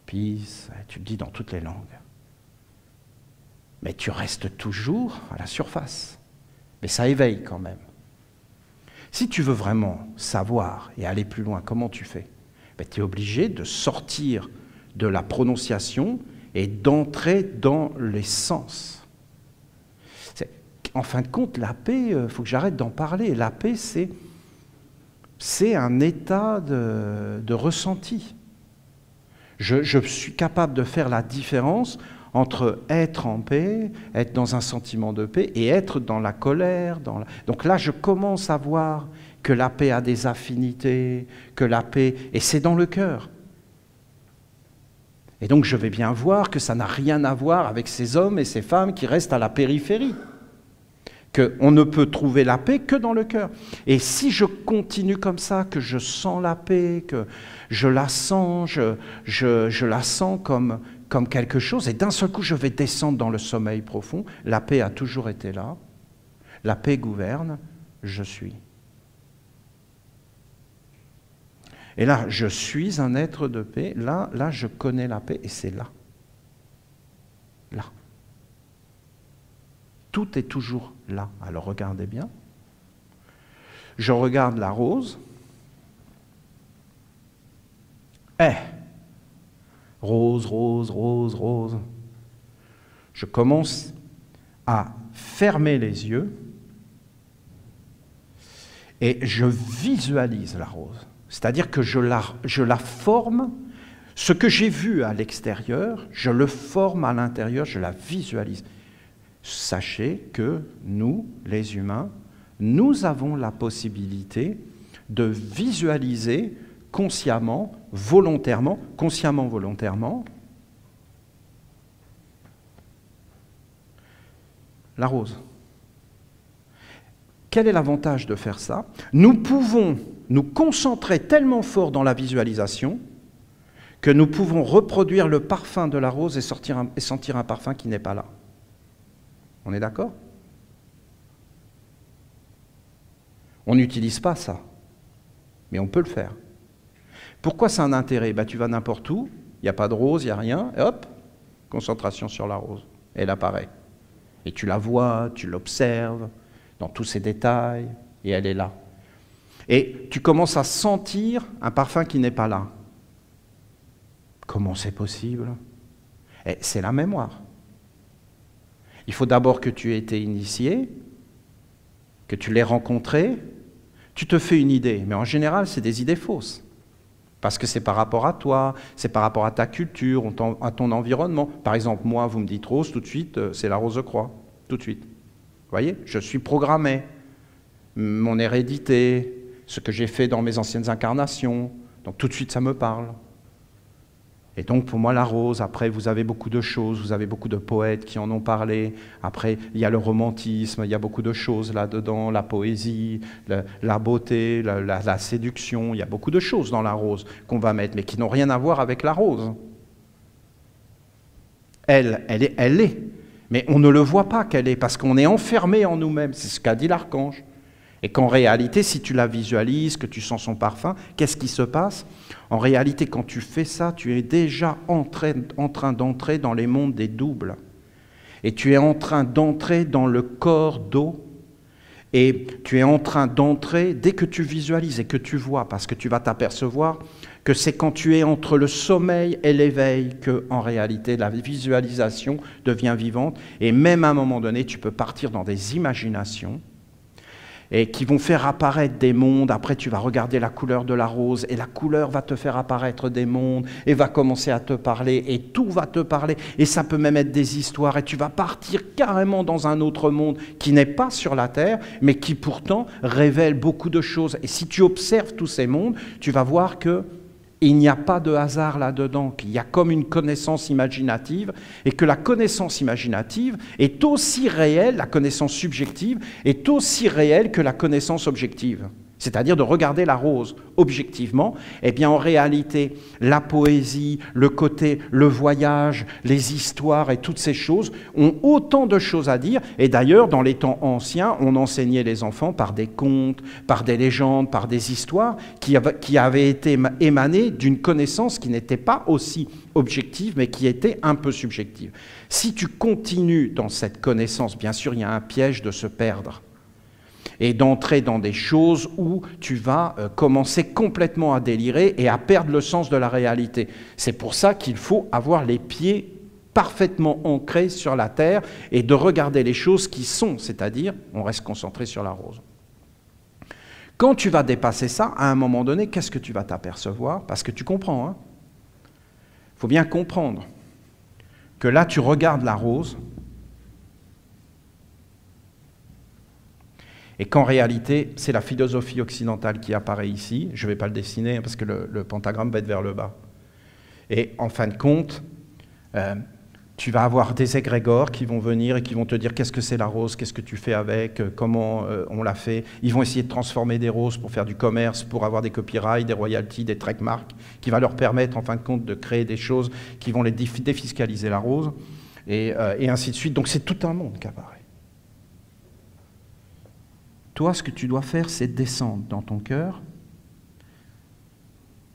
peace, tu le dis dans toutes les langues. Mais tu restes toujours à la surface. Mais ça éveille quand même. Si tu veux vraiment savoir et aller plus loin, comment tu fais ? Tu es obligé de sortir de la prononciation et d'entrer dans les sens. En fin de compte, la paix, il faut que j'arrête d'en parler. La paix, c'est c'est un état de ressenti. Je suis capable de faire la différence entre être en paix, être dans un sentiment de paix, et être dans la colère. Donc là, je commence à voir que la paix a des affinités, que la paix... Et c'est dans le cœur. Et donc je vais bien voir que ça n'a rien à voir avec ces hommes et ces femmes qui restent à la périphérie. Qu'on ne peut trouver la paix que dans le cœur. Et si je continue comme ça, que je sens la paix, que je la sens, je la sens comme quelque chose, et d'un seul coup je vais descendre dans le sommeil profond, la paix a toujours été là, la paix gouverne, je suis. Et là, je suis un être de paix, là je connais la paix, et c'est là. Là. Tout est toujours là. Alors regardez bien. Je regarde la rose. Rose, rose, rose, rose. Je commence à fermer les yeux et je visualise la rose. C'est-à-dire que je la forme. Ce que j'ai vu à l'extérieur, je le forme à l'intérieur, je la visualise. Sachez que nous, les humains, nous avons la possibilité de visualiser consciemment, volontairement, la rose. Quel est l'avantage de faire ça? Nous pouvons nous concentrer tellement fort dans la visualisation que nous pouvons reproduire le parfum de la rose et sentir un parfum qui n'est pas là. On est d'accord? On n'utilise pas ça, mais on peut le faire. Pourquoi c'est un intérêt? Tu vas n'importe où, il n'y a pas de rose, il n'y a rien, et hop, concentration sur la rose, elle apparaît. Et tu la vois, tu l'observes, dans tous ses détails, et elle est là. Et tu commences à sentir un parfum qui n'est pas là. Comment c'est possible? C'est la mémoire. Il faut d'abord que tu aies été initié, que tu l'aies rencontré, tu te fais une idée, mais en général, c'est des idées fausses. Parce que c'est par rapport à toi, c'est par rapport à ta culture, à ton environnement. Par exemple, moi, vous me dites rose, tout de suite, c'est la rose de croix, tout de suite. Vous voyez, je suis programmé. Mon hérédité, ce que j'ai fait dans mes anciennes incarnations, donc tout de suite, ça me parle. Et donc, pour moi, la rose, après, vous avez beaucoup de choses, vous avez beaucoup de poètes qui en ont parlé. Après, il y a le romantisme, il y a beaucoup de choses là-dedans, la poésie, la beauté, la séduction. Il y a beaucoup de choses dans la rose qu'on va mettre, mais qui n'ont rien à voir avec la rose. Elle est. Mais on ne le voit pas qu'elle est, parce qu'on est enfermé en nous-mêmes. C'est ce qu'a dit l'archange. Et qu'en réalité, si tu la visualises, que tu sens son parfum, qu'est-ce qui se passe? En réalité, quand tu fais ça, tu es déjà en train d'entrer dans les mondes des doubles. Et tu es en train d'entrer dans le corps d'eau. Et tu es en train d'entrer, dès que tu visualises et que tu vois, parce que tu vas t'apercevoir que c'est quand tu es entre le sommeil et l'éveil que, en réalité, la visualisation devient vivante. Et même à un moment donné, tu peux partir dans des imaginations et qui vont faire apparaître des mondes. Après, tu vas regarder la couleur de la rose, et la couleur va te faire apparaître des mondes, et va commencer à te parler, et tout va te parler, et ça peut même être des histoires, et tu vas partir carrément dans un autre monde qui n'est pas sur la Terre, mais qui pourtant révèle beaucoup de choses. Et si tu observes tous ces mondes, tu vas voir que il n'y a pas de hasard là-dedans, qu'il y a comme une connaissance imaginative, et que la connaissance imaginative est aussi réelle, la connaissance subjective est aussi réelle que la connaissance objective. C'est-à-dire de regarder la rose objectivement, eh bien en réalité, la poésie, le côté, le voyage, les histoires et toutes ces choses ont autant de choses à dire. Et d'ailleurs, dans les temps anciens, on enseignait les enfants par des contes, par des légendes, par des histoires qui avaient été émanées d'une connaissance qui n'était pas aussi objective, mais qui était un peu subjective. Si tu continues dans cette connaissance, bien sûr, il y a un piège de se perdre et d'entrer dans des choses où tu vas commencer complètement à délirer et à perdre le sens de la réalité. C'est pour ça qu'il faut avoir les pieds parfaitement ancrés sur la terre et de regarder les choses qui sont, c'est-à-dire, on reste concentré sur la rose. Quand tu vas dépasser ça, à un moment donné, qu'est-ce que tu vas t'apercevoir? Parce que tu comprends, hein? Il faut bien comprendre que là, tu regardes la rose et qu'en réalité, c'est la philosophie occidentale qui apparaît ici. Je ne vais pas le dessiner parce que le pentagramme va être vers le bas. Et en fin de compte, tu vas avoir des égrégores qui vont venir et qui vont te dire qu'est-ce que c'est la rose, qu'est-ce que tu fais avec, comment on l'a fait. Ils vont essayer de transformer des roses pour faire du commerce, pour avoir des copyrights, des royalties, des trademarks, qui va leur permettre en fin de compte de créer des choses qui vont les défiscaliser la rose, et ainsi de suite. Donc c'est tout un monde qui apparaît. Toi, ce que tu dois faire, c'est descendre dans ton cœur,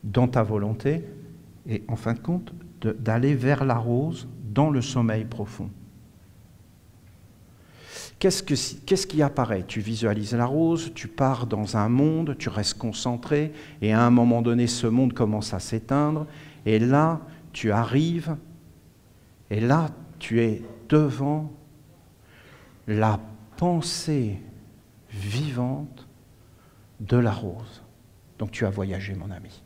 dans ta volonté, et en fin de compte, d'aller vers la rose dans le sommeil profond. Qu'est-ce qui apparaît? Tu visualises la rose, tu pars dans un monde, tu restes concentré, et à un moment donné, ce monde commence à s'éteindre, et là, tu arrives, et là, tu es devant la pensée vivante de la rose. Donc tu as voyagé, mon ami.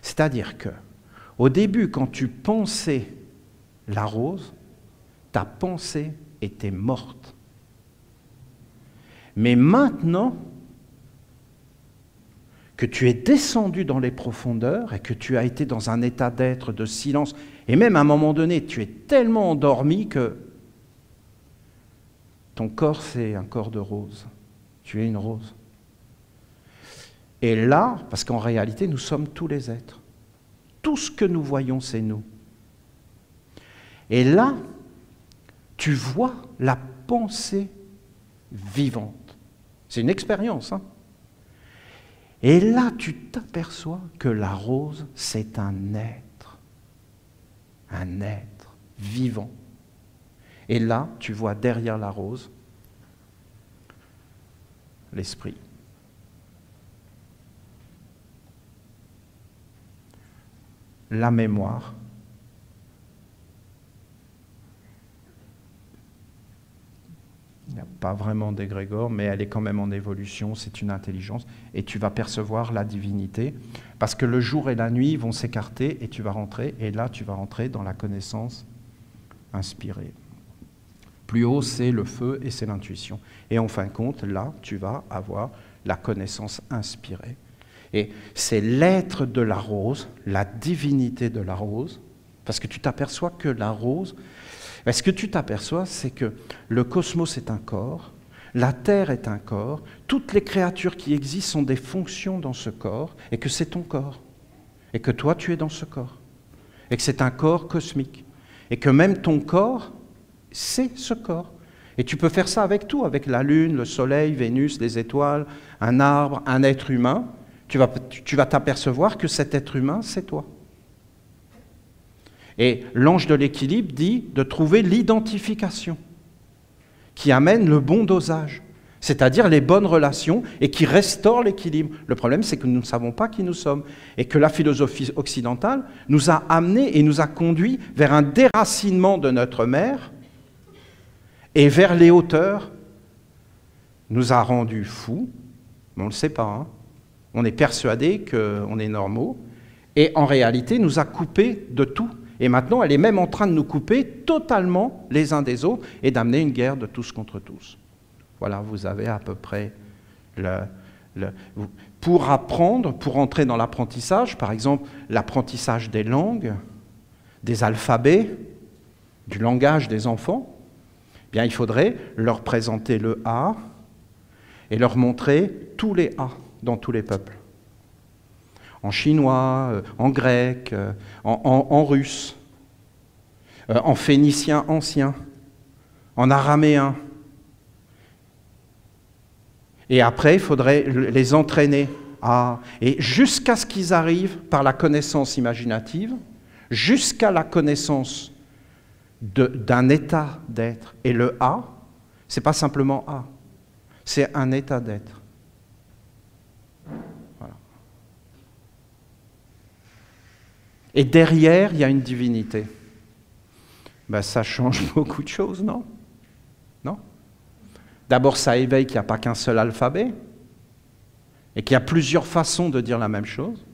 C'est-à-dire que, au début, quand tu pensais la rose, ta pensée était morte. Mais maintenant que tu es descendu dans les profondeurs et que tu as été dans un état d'être, de silence, et même à un moment donné, tu es tellement endormi que ton corps, c'est un corps de rose. Tu es une rose. Et là, parce qu'en réalité, nous sommes tous les êtres. Tout ce que nous voyons, c'est nous. Et là, tu vois la pensée vivante. C'est une expérience, hein? Et là, tu t'aperçois que la rose, c'est un être vivant. Et là, tu vois derrière la rose l'esprit. La mémoire. Il n'y a pas vraiment d'égrégore, mais elle est quand même en évolution, c'est une intelligence, et tu vas percevoir la divinité, parce que le jour et la nuit vont s'écarter, et tu vas rentrer, et là tu vas rentrer dans la connaissance inspirée. Plus haut, c'est le feu et c'est l'intuition. Et en fin de compte, là, tu vas avoir la connaissance inspirée. Et c'est l'être de la rose, la divinité de la rose, parce que tu t'aperçois que la rose, ce que tu t'aperçois, c'est que le cosmos est un corps, la Terre est un corps, toutes les créatures qui existent sont des fonctions dans ce corps, et que c'est ton corps, et que toi tu es dans ce corps, et que c'est un corps cosmique, et que même ton corps, c'est ce corps. Et tu peux faire ça avec tout, avec la Lune, le Soleil, Vénus, les étoiles, un arbre, un être humain. Tu vas t'apercevoir que cet être humain, c'est toi. Et l'ange de l'équilibre dit de trouver l'identification qui amène le bon dosage, c'est-à-dire les bonnes relations et qui restaure l'équilibre. Le problème, c'est que nous ne savons pas qui nous sommes et que la philosophie occidentale nous a amenés et nous a conduits vers un déracinement de notre mère et vers les hauteurs, nous a rendus fous, mais on ne le sait pas, hein. On est persuadé qu'on est normaux, et en réalité, nous a coupés de tout. Et maintenant, elle est même en train de nous couper totalement les uns des autres et d'amener une guerre de tous contre tous. Voilà, vous avez à peu près pour apprendre, pour entrer dans l'apprentissage, par exemple, l'apprentissage des langues, des alphabets, du langage des enfants, eh bien, il faudrait leur présenter le A et leur montrer tous les A dans tous les peuples. En chinois, en grec, en russe, en phénicien ancien, en araméen. Et après, il faudrait les entraîner et jusqu'à ce qu'ils arrivent par la connaissance imaginative, jusqu'à la connaissance d'un état d'être. Et le A, c'est pas simplement A, c'est un état d'être. Voilà. Et derrière, il y a une divinité. Ben, ça change beaucoup de choses, non? Non? D'abord, ça éveille qu'il n'y a pas qu'un seul alphabet. et qu'il y a plusieurs façons de dire la même chose,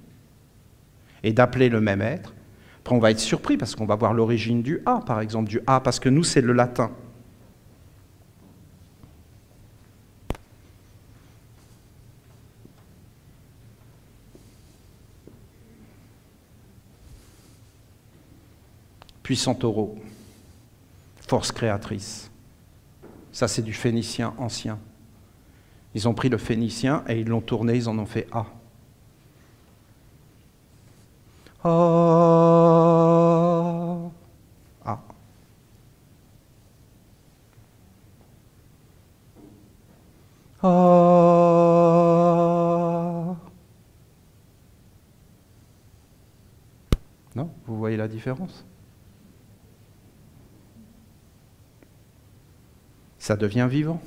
et d'appeler le même être, après on va être surpris parce qu'on va voir l'origine du A, par exemple, du A, parce que nous c'est le latin. Puissant taureau, force créatrice. Ça, c'est du phénicien ancien. Ils ont pris le phénicien et ils l'ont tourné, ils en ont fait A. A. A. A. Non, vous voyez la différence? Ça devient vivant.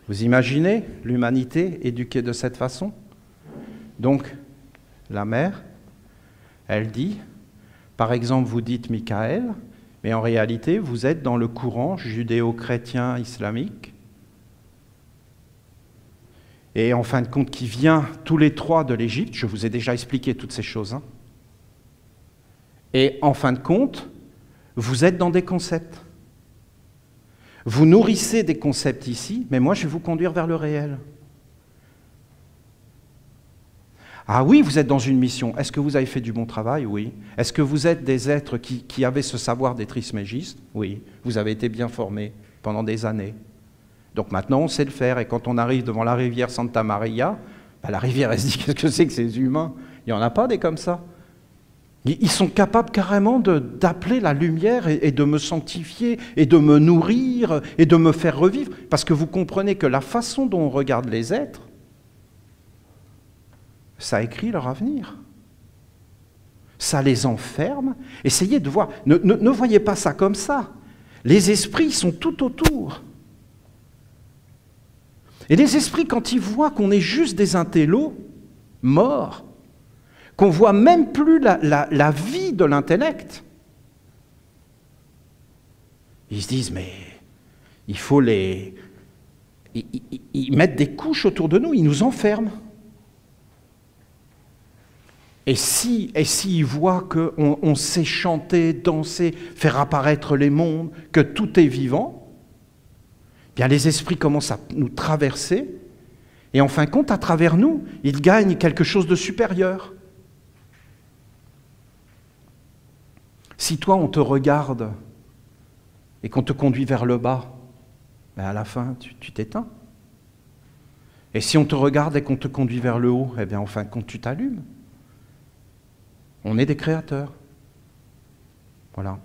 Vous imaginez l'humanité éduquée de cette façon? Donc, la mère, elle dit, par exemple, vous dites Michael, mais en réalité, vous êtes dans le courant judéo-chrétien islamique, et en fin de compte, qui vient tous les trois de l'Égypte. Je vous ai déjà expliqué toutes ces choses. Hein. Et en fin de compte, vous êtes dans des concepts. Vous nourrissez des concepts ici, mais moi je vais vous conduire vers le réel. Ah oui, vous êtes dans une mission. Est-ce que vous avez fait du bon travail? Oui. Est-ce que vous êtes des êtres qui avaient ce savoir des trismégistes? Oui. Vous avez été bien formés pendant des années. Donc maintenant on sait le faire, et quand on arrive devant la rivière Santa Maria, la rivière elle se dit qu'est-ce que c'est que ces humains? Il n'y en a pas des comme ça. Ils sont capables carrément d'appeler la lumière et de me sanctifier et de me nourrir et de me faire revivre. Parce que vous comprenez que la façon dont on regarde les êtres, ça écrit leur avenir. Ça les enferme. Essayez de voir. Ne voyez pas ça comme ça. Les esprits sont tout autour. Et les esprits, quand ils voient qu'on est juste des intellos morts, qu'on ne voit même plus la vie de l'intellect. Ils se disent, mais il faut les... Ils mettent des couches autour de nous, ils nous enferment. Et s'ils voient qu'on sait chanter, danser, faire apparaître les mondes, que tout est vivant, bien les esprits commencent à nous traverser, et en fin de compte, à travers nous, ils gagnent quelque chose de supérieur. Si toi, on te regarde et qu'on te conduit vers le bas, ben à la fin, tu t'éteins. Et si on te regarde et qu'on te conduit vers le haut, eh bien, en fin de compte, tu t'allumes. On est des créateurs. Voilà.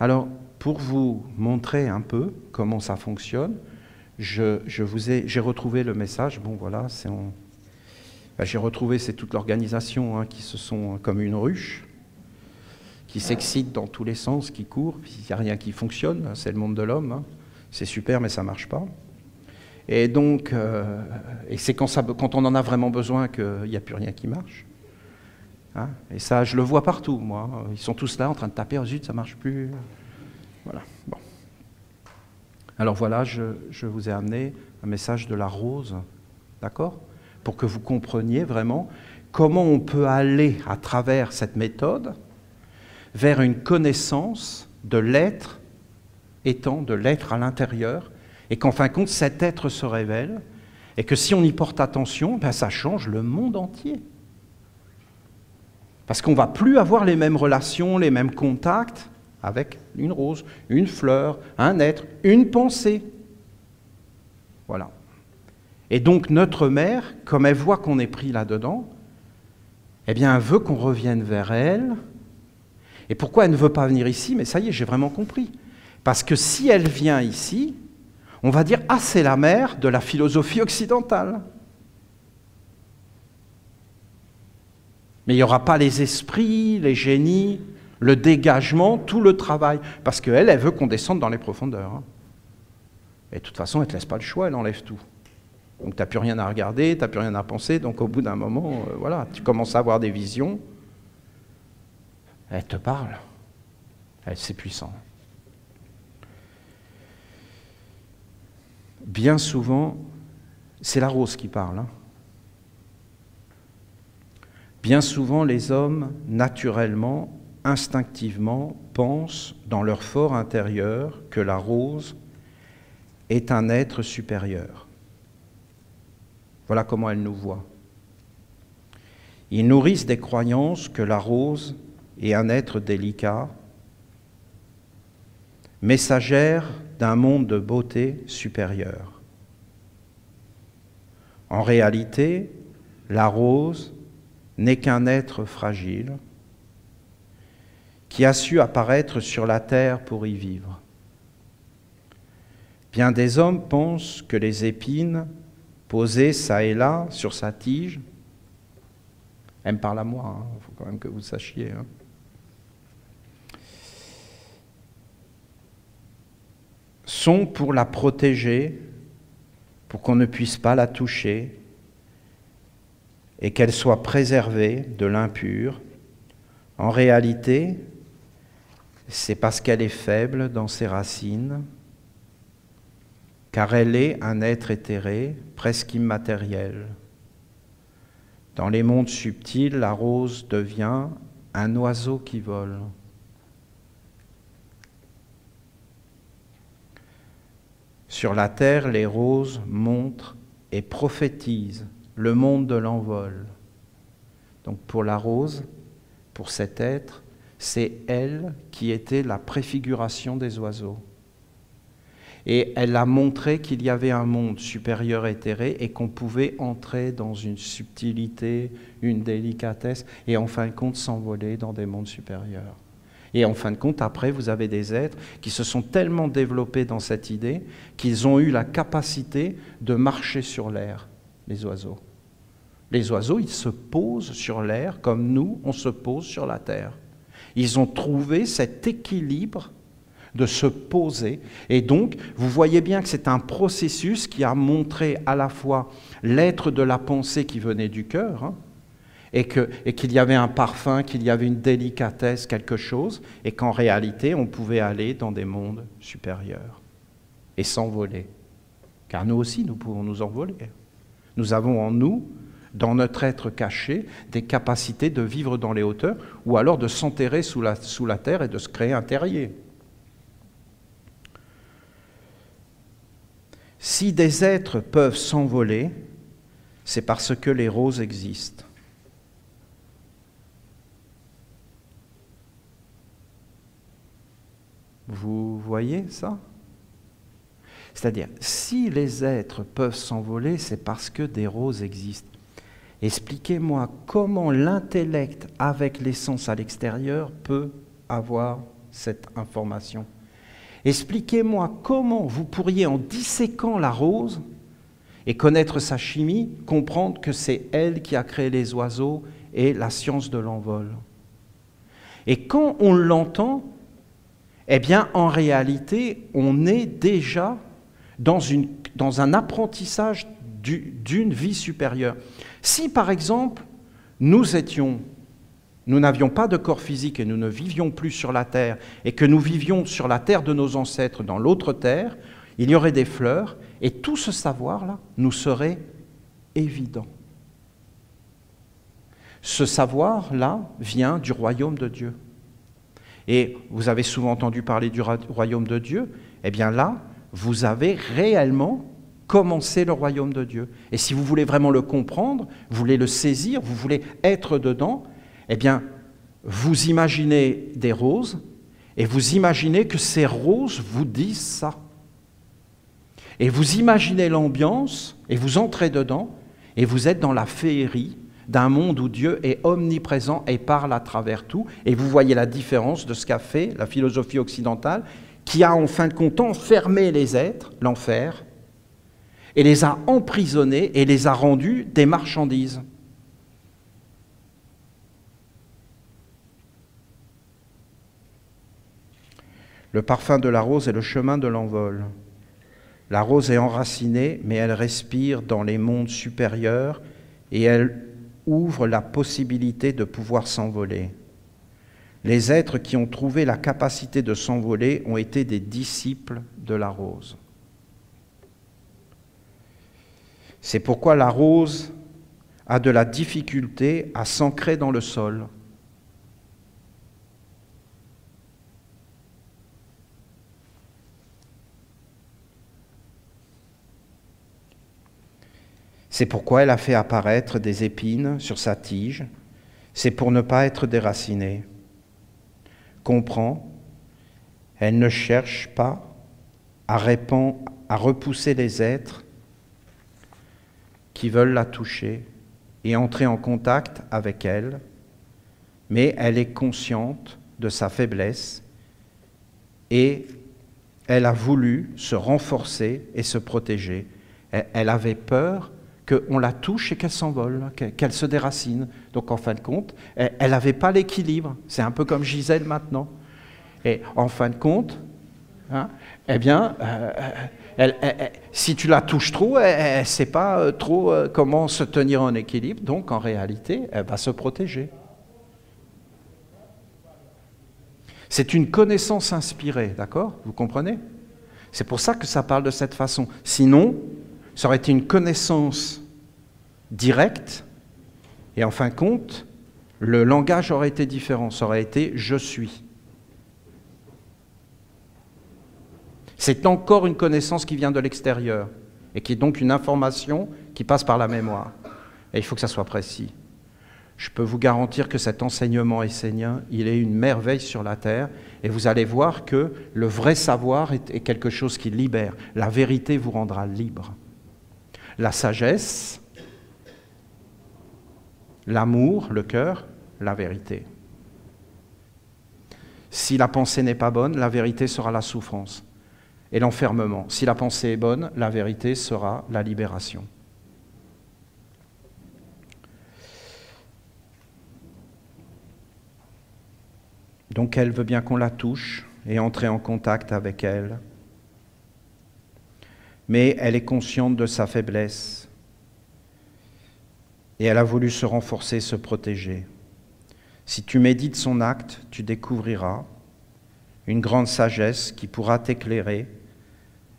Alors, pour vous montrer un peu comment ça fonctionne, j'ai retrouvé le message. Bon, voilà, j'ai retrouvé, c'est toute l'organisation hein, qui se sont comme une ruche, qui s'excite dans tous les sens, qui court, puis il n'y a rien qui fonctionne, c'est le monde de l'homme, hein. C'est super mais ça ne marche pas. Et donc, c'est quand on en a vraiment besoin qu'il n'y a plus rien qui marche. Hein. Et ça, je le vois partout, moi. Ils sont tous là en train de taper, oh zut, ça ne marche plus. Voilà, bon. Alors voilà, je vous ai amené un message de la rose, d'accord? Pour que vous compreniez vraiment comment on peut aller à travers cette méthode vers une connaissance de l'être étant, de l'être à l'intérieur, et qu'en fin de compte, cet être se révèle, et que si on y porte attention, ben ça change le monde entier. Parce qu'on ne va plus avoir les mêmes relations, les mêmes contacts avec une rose, une fleur, un être, une pensée. Voilà. Et donc notre mère, comme elle voit qu'on est pris là-dedans, eh bien elle veut qu'on revienne vers elle. Et pourquoi elle ne veut pas venir ici? Mais ça y est, j'ai vraiment compris. Parce que si elle vient ici, on va dire « Ah, c'est la mère de la philosophie occidentale ». Mais il n'y aura pas les esprits, les génies, le dégagement, tout le travail. Parce qu'elle, elle veut qu'on descende dans les profondeurs. Hein. Et de toute façon, elle ne te laisse pas le choix, elle enlève tout. Donc tu n'as plus rien à regarder, tu n'as plus rien à penser. Donc au bout d'un moment, voilà, tu commences à avoir des visions. Elle te parle. C'est puissant. Bien souvent, C'est la rose qui parle. Hein. Bien souvent, les hommes, naturellement, instinctivement, pensent dans leur fort intérieur que la rose est un être supérieur. Voilà comment elle nous voit. Ils nourrissent des croyances que la rose est un être délicat, messagère d'un monde de beauté supérieure. En réalité, la rose n'est qu'un être fragile qui a su apparaître sur la terre pour y vivre. Bien des hommes pensent que les épines posées çà et là sur sa tige, elle me parle à moi, il faut quand même que vous sachiez, hein. Sont pour la protéger, pour qu'on ne puisse pas la toucher et qu'elle soit préservée de l'impur. En réalité, c'est parce qu'elle est faible dans ses racines, car elle est un être éthéré, presque immatériel. Dans les mondes subtils, la rose devient un oiseau qui vole. Sur la terre, les roses montrent et prophétisent le monde de l'envol. Donc pour la rose, pour cet être, c'est elle qui était la préfiguration des oiseaux. Et elle a montré qu'il y avait un monde supérieur éthéré et qu'on pouvait entrer dans une subtilité, une délicatesse et en fin de compte s'envoler dans des mondes supérieurs. Et en fin de compte, après, vous avez des êtres qui se sont tellement développés dans cette idée qu'ils ont eu la capacité de marcher sur l'air, les oiseaux. Les oiseaux, ils se posent sur l'air comme nous, on se pose sur la terre. Ils ont trouvé cet équilibre de se poser. Et donc, vous voyez bien que c'est un processus qui a montré à la fois l'être de la pensée qui venait du cœur, hein, et qu'il y avait un parfum, qu'il y avait une délicatesse, quelque chose, et qu'en réalité, on pouvait aller dans des mondes supérieurs et s'envoler. Car nous aussi, nous pouvons nous envoler. Nous avons en nous, dans notre être caché, des capacités de vivre dans les hauteurs, ou alors de s'enterrer sous la terre et de se créer un terrier. Si des êtres peuvent s'envoler, c'est parce que les roses existent. Vous voyez ça? C'est-à-dire, si les êtres peuvent s'envoler, c'est parce que des roses existent. Expliquez-moi comment l'intellect, avec l'essence à l'extérieur, peut avoir cette information. Expliquez-moi comment vous pourriez, en disséquant la rose et connaître sa chimie, comprendre que c'est elle qui a créé les oiseaux et la science de l'envol. Et quand on l'entend, eh bien, en réalité, on est déjà dans un apprentissage d'une vie supérieure. Si, par exemple, nous n'avions pas de corps physique et nous ne vivions plus sur la terre, et que nous vivions sur la terre de nos ancêtres, dans l'autre terre, il y aurait des fleurs, et tout ce savoir-là nous serait évident. Ce savoir-là vient du royaume de Dieu. Et vous avez souvent entendu parler du royaume de Dieu, eh bien là, vous avez réellement commencé le royaume de Dieu. Et si vous voulez vraiment le comprendre, vous voulez le saisir, vous voulez être dedans, eh bien, vous imaginez des roses, et vous imaginez que ces roses vous disent ça. Et vous imaginez l'ambiance, et vous entrez dedans, et vous êtes dans la féerie d'un monde où Dieu est omniprésent et parle à travers tout. Et vous voyez la différence de ce qu'a fait la philosophie occidentale, qui a en fin de compte enfermé les êtres, l'enfer, et les a emprisonnés et les a rendus des marchandises. Le parfum de la rose est le chemin de l'envol. La rose est enracinée, mais elle respire dans les mondes supérieurs et elle ouvre la possibilité de pouvoir s'envoler. Les êtres qui ont trouvé la capacité de s'envoler ont été des disciples de la rose. C'est pourquoi la rose a de la difficulté à s'ancrer dans le sol. C'est pourquoi elle a fait apparaître des épines sur sa tige. C'est pour ne pas être déracinée. Comprends, elle ne cherche pas à repousser les êtres qui veulent la toucher et entrer en contact avec elle, mais elle est consciente de sa faiblesse et elle a voulu se renforcer et se protéger. Elle avait peur qu'on la touche et qu'elle s'envole, qu'elle se déracine. Donc en fin de compte, elle n'avait pas l'équilibre. C'est un peu comme Gisèle maintenant. Et en fin de compte, eh bien, si tu la touches trop, elle ne sait pas trop comment se tenir en équilibre. Donc en réalité, elle va se protéger. C'est une connaissance inspirée, d'accord? Vous comprenez? C'est pour ça que ça parle de cette façon. Sinon, ça aurait été une connaissance directe, et en fin de compte, le langage aurait été différent. Ça aurait été « je suis ». C'est encore une connaissance qui vient de l'extérieur, et qui est donc une information qui passe par la mémoire. Et il faut que ça soit précis. Je peux vous garantir que cet enseignement essénien, il est une merveille sur la terre, et vous allez voir que le vrai savoir est quelque chose qui libère. La vérité vous rendra libre. La sagesse, l'amour, le cœur, la vérité. Si la pensée n'est pas bonne, la vérité sera la souffrance et l'enfermement. Si la pensée est bonne, la vérité sera la libération. Donc elle veut bien qu'on la touche et entrer en contact avec elle. Mais elle est consciente de sa faiblesse et elle a voulu se renforcer, se protéger. Si tu médites son acte, tu découvriras une grande sagesse qui pourra t'éclairer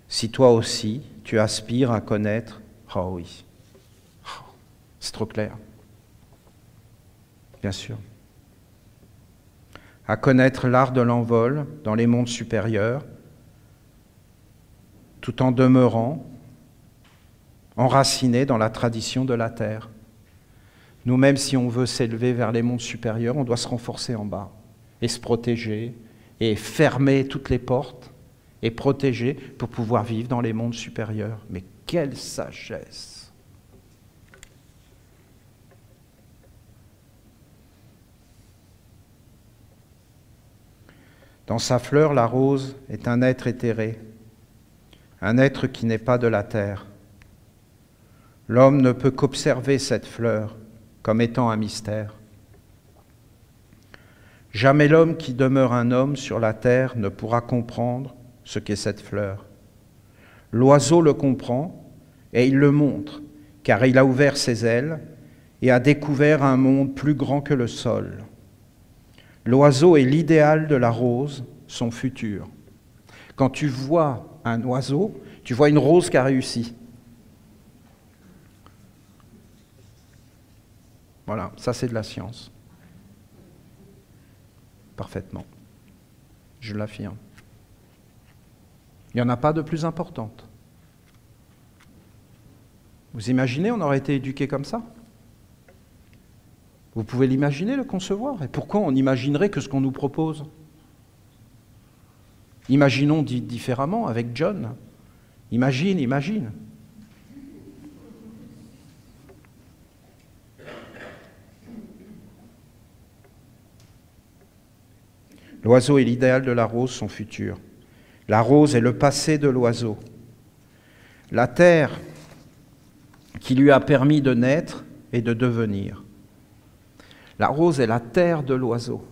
si toi aussi tu aspires à connaître. Oh oui, c'est trop clair. Bien sûr. À connaître l'art de l'envol dans les mondes supérieurs, tout en demeurant enraciné dans la tradition de la terre. Nous-mêmes, si on veut s'élever vers les mondes supérieurs, on doit se renforcer en bas et se protéger et fermer toutes les portes et protéger pour pouvoir vivre dans les mondes supérieurs. Mais quelle sagesse! Dans sa fleur, la rose est un être éthéré, un être qui n'est pas de la terre. L'homme ne peut qu'observer cette fleur comme étant un mystère. Jamais l'homme qui demeure un homme sur la terre ne pourra comprendre ce qu'est cette fleur. L'oiseau le comprend et il le montre, car il a ouvert ses ailes et a découvert un monde plus grand que le sol. L'oiseau est l'idéal de la rose, son futur. Quand tu vois un oiseau, tu vois une rose qui a réussi. Voilà, ça c'est de la science. Parfaitement. Je l'affirme. Il n'y en a pas de plus importante. Vous imaginez, on aurait été éduqué comme ça? Vous pouvez l'imaginer, le concevoir? Et pourquoi on imaginerait que ce qu'on nous propose? Imaginons dit différemment avec John. Imagine. L'oiseau est l'idéal de la rose, son futur. La rose est le passé de l'oiseau. La terre qui lui a permis de naître et de devenir. La rose est la terre de l'oiseau.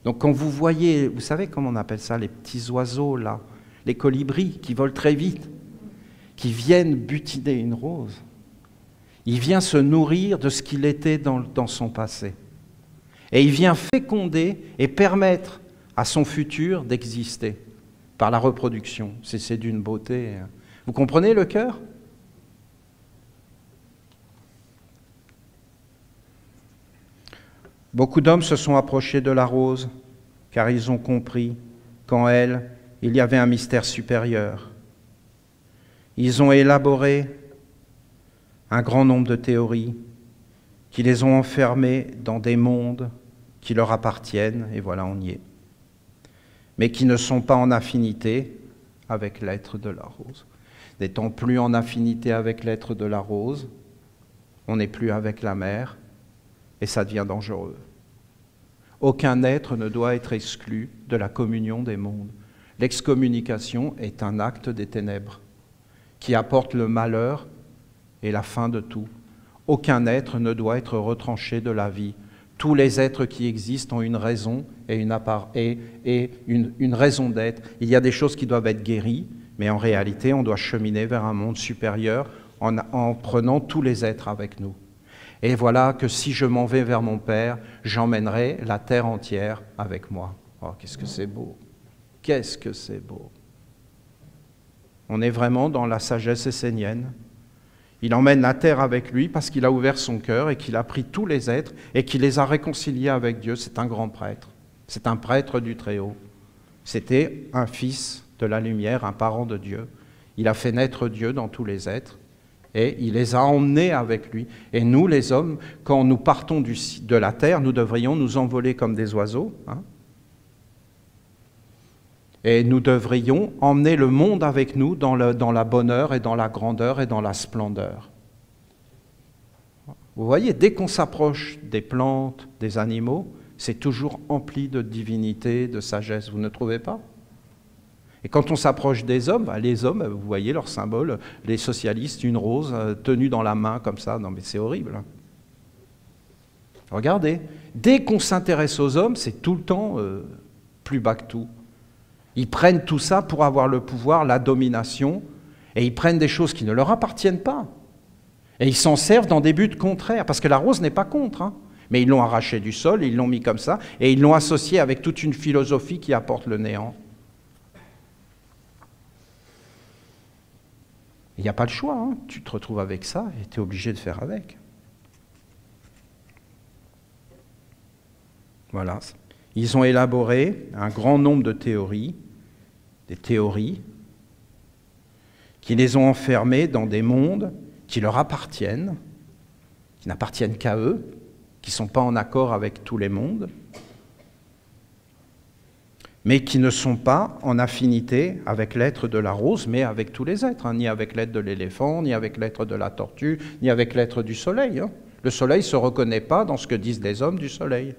Donc quand vous voyez, vous savez comment on appelle ça, les petits oiseaux là, les colibris qui volent très vite, qui viennent butiner une rose, il vient se nourrir de ce qu'il était dans son passé. Et il vient féconder et permettre à son futur d'exister par la reproduction. C'est d'une beauté. Vous comprenez le cœur? Beaucoup d'hommes se sont approchés de la rose, car ils ont compris qu'en elle, il y avait un mystère supérieur. Ils ont élaboré un grand nombre de théories qui les ont enfermés dans des mondes qui leur appartiennent, et voilà, on y est, mais qui ne sont pas en affinité avec l'être de la rose. N'étant plus en affinité avec l'être de la rose, on n'est plus avec la mer, et ça devient dangereux. Aucun être ne doit être exclu de la communion des mondes. L'excommunication est un acte des ténèbres qui apporte le malheur et la fin de tout. Aucun être ne doit être retranché de la vie. Tous les êtres qui existent ont une raison et une raison d'être. Il y a des choses qui doivent être guéries, mais en réalité, on doit cheminer vers un monde supérieur en prenant tous les êtres avec nous. Et voilà que si je m'en vais vers mon Père, j'emmènerai la terre entière avec moi. Oh, qu'est-ce que c'est beau! Qu'est-ce que c'est beau! On est vraiment dans la sagesse essénienne. Il emmène la terre avec lui parce qu'il a ouvert son cœur et qu'il a pris tous les êtres et qu'il les a réconciliés avec Dieu. C'est un grand prêtre. C'est un prêtre du Très-Haut. C'était un fils de la lumière, un parent de Dieu. Il a fait naître Dieu dans tous les êtres et il les a emmenés avec lui. Et nous, les hommes, quand nous partons de la terre, nous devrions nous envoler comme des oiseaux, hein, et nous devrions emmener le monde avec nous dans la bonheur et dans la grandeur et dans la splendeur. Vous voyez, dès qu'on s'approche des plantes, des animaux, c'est toujours empli de divinité, de sagesse, vous ne trouvez pas? Et quand on s'approche des hommes, les hommes, vous voyez leur symbole, les socialistes, une rose tenue dans la main comme ça, non mais c'est horrible. Regardez, dès qu'on s'intéresse aux hommes, c'est tout le temps plus bas que tout. Ils prennent tout ça pour avoir le pouvoir, la domination, et ils prennent des choses qui ne leur appartiennent pas. Et ils s'en servent dans des buts contraires, parce que la rose n'est pas contre, hein, mais ils l'ont arraché du sol, ils l'ont mis comme ça, et ils l'ont associé avec toute une philosophie qui apporte le néant. Il n'y a pas le choix, hein. Tu te retrouves avec ça, et tu es obligé de faire avec. Voilà. Ils ont élaboré un grand nombre de théories, des théories qui les ont enfermés dans des mondes qui leur appartiennent, qui n'appartiennent qu'à eux, qui ne sont pas en accord avec tous les mondes, mais qui ne sont pas en affinité avec l'être de la rose, mais avec tous les êtres, hein, ni avec l'être de l'éléphant, ni avec l'être de la tortue, ni avec l'être du soleil. Hein. Le soleil ne se reconnaît pas dans ce que disent les hommes du soleil.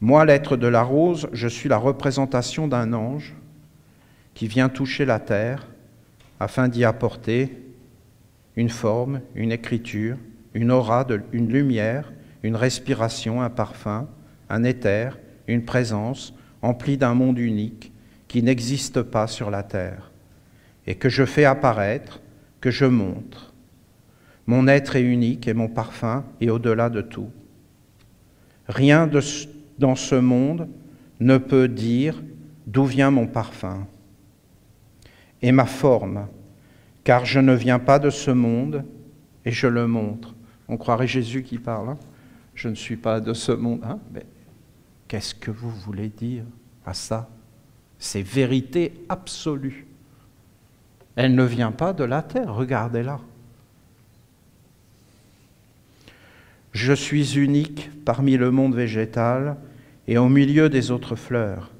Moi, l'être de la rose, je suis la représentation d'un ange qui vient toucher la terre afin d'y apporter une forme, une écriture, une aura, une lumière, une respiration, un parfum, un éther, une présence emplie d'un monde unique qui n'existe pas sur la terre et que je fais apparaître, que je montre. Mon être est unique et mon parfum est au-delà de tout. Rien dans ce monde ne peut dire d'où vient mon parfum et ma forme, car je ne viens pas de ce monde et je le montre. On croirait Jésus qui parle, hein? Je ne suis pas de ce monde. Hein? Mais qu'est-ce que vous voulez dire à ça? C'est vérité absolue. Elle ne vient pas de la terre, regardez-la. Je suis unique parmi le monde végétal et au milieu des autres fleurs.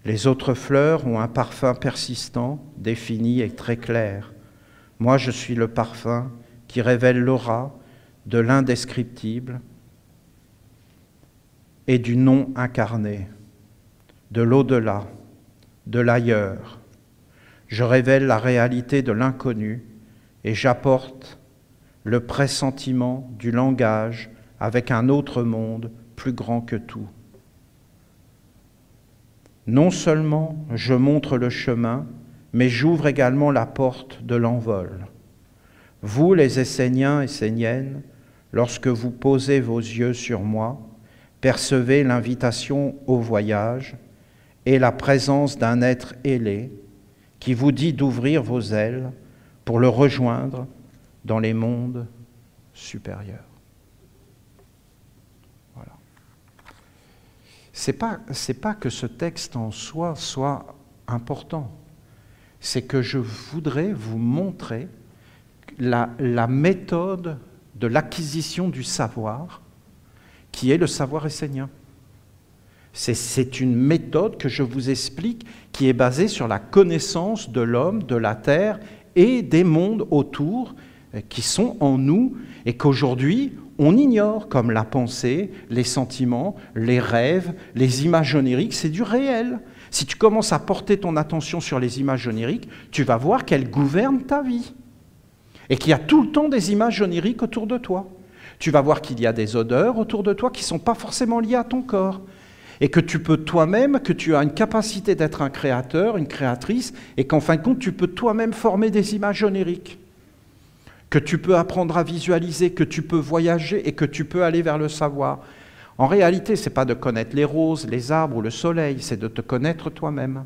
Les autres fleurs ont un parfum persistant, défini et très clair. Moi, je suis le parfum qui révèle l'aura de l'indescriptible et du non incarné, de l'au-delà, de l'ailleurs. Je révèle la réalité de l'inconnu et j'apporte le pressentiment du langage avec un autre monde plus grand que tout. Non seulement je montre le chemin, mais j'ouvre également la porte de l'envol. Vous, les Esséniens et Esséniennes, lorsque vous posez vos yeux sur moi, percevez l'invitation au voyage et la présence d'un être ailé qui vous dit d'ouvrir vos ailes pour le rejoindre dans les mondes supérieurs. c'est pas que ce texte en soi soit important. C'est que je voudrais vous montrer la méthode de l'acquisition du savoir, qui est le savoir essénien. C'est une méthode que je vous explique qui est basée sur la connaissance de l'homme, de la terre et des mondes autour qui sont en nous et qu'aujourd'hui on ignore, comme la pensée, les sentiments, les rêves, les images oniriques, c'est du réel. Si tu commences à porter ton attention sur les images oniriques, tu vas voir qu'elles gouvernent ta vie et qu'il y a tout le temps des images oniriques autour de toi. Tu vas voir qu'il y a des odeurs autour de toi qui ne sont pas forcément liées à ton corps. Et que tu peux toi-même, que tu as une capacité d'être un créateur, une créatrice, et qu'en fin de compte, tu peux toi-même former des images oniriques, que tu peux apprendre à visualiser, que tu peux voyager et que tu peux aller vers le savoir. En réalité, ce n'est pas de connaître les roses, les arbres ou le soleil, c'est de te connaître toi-même.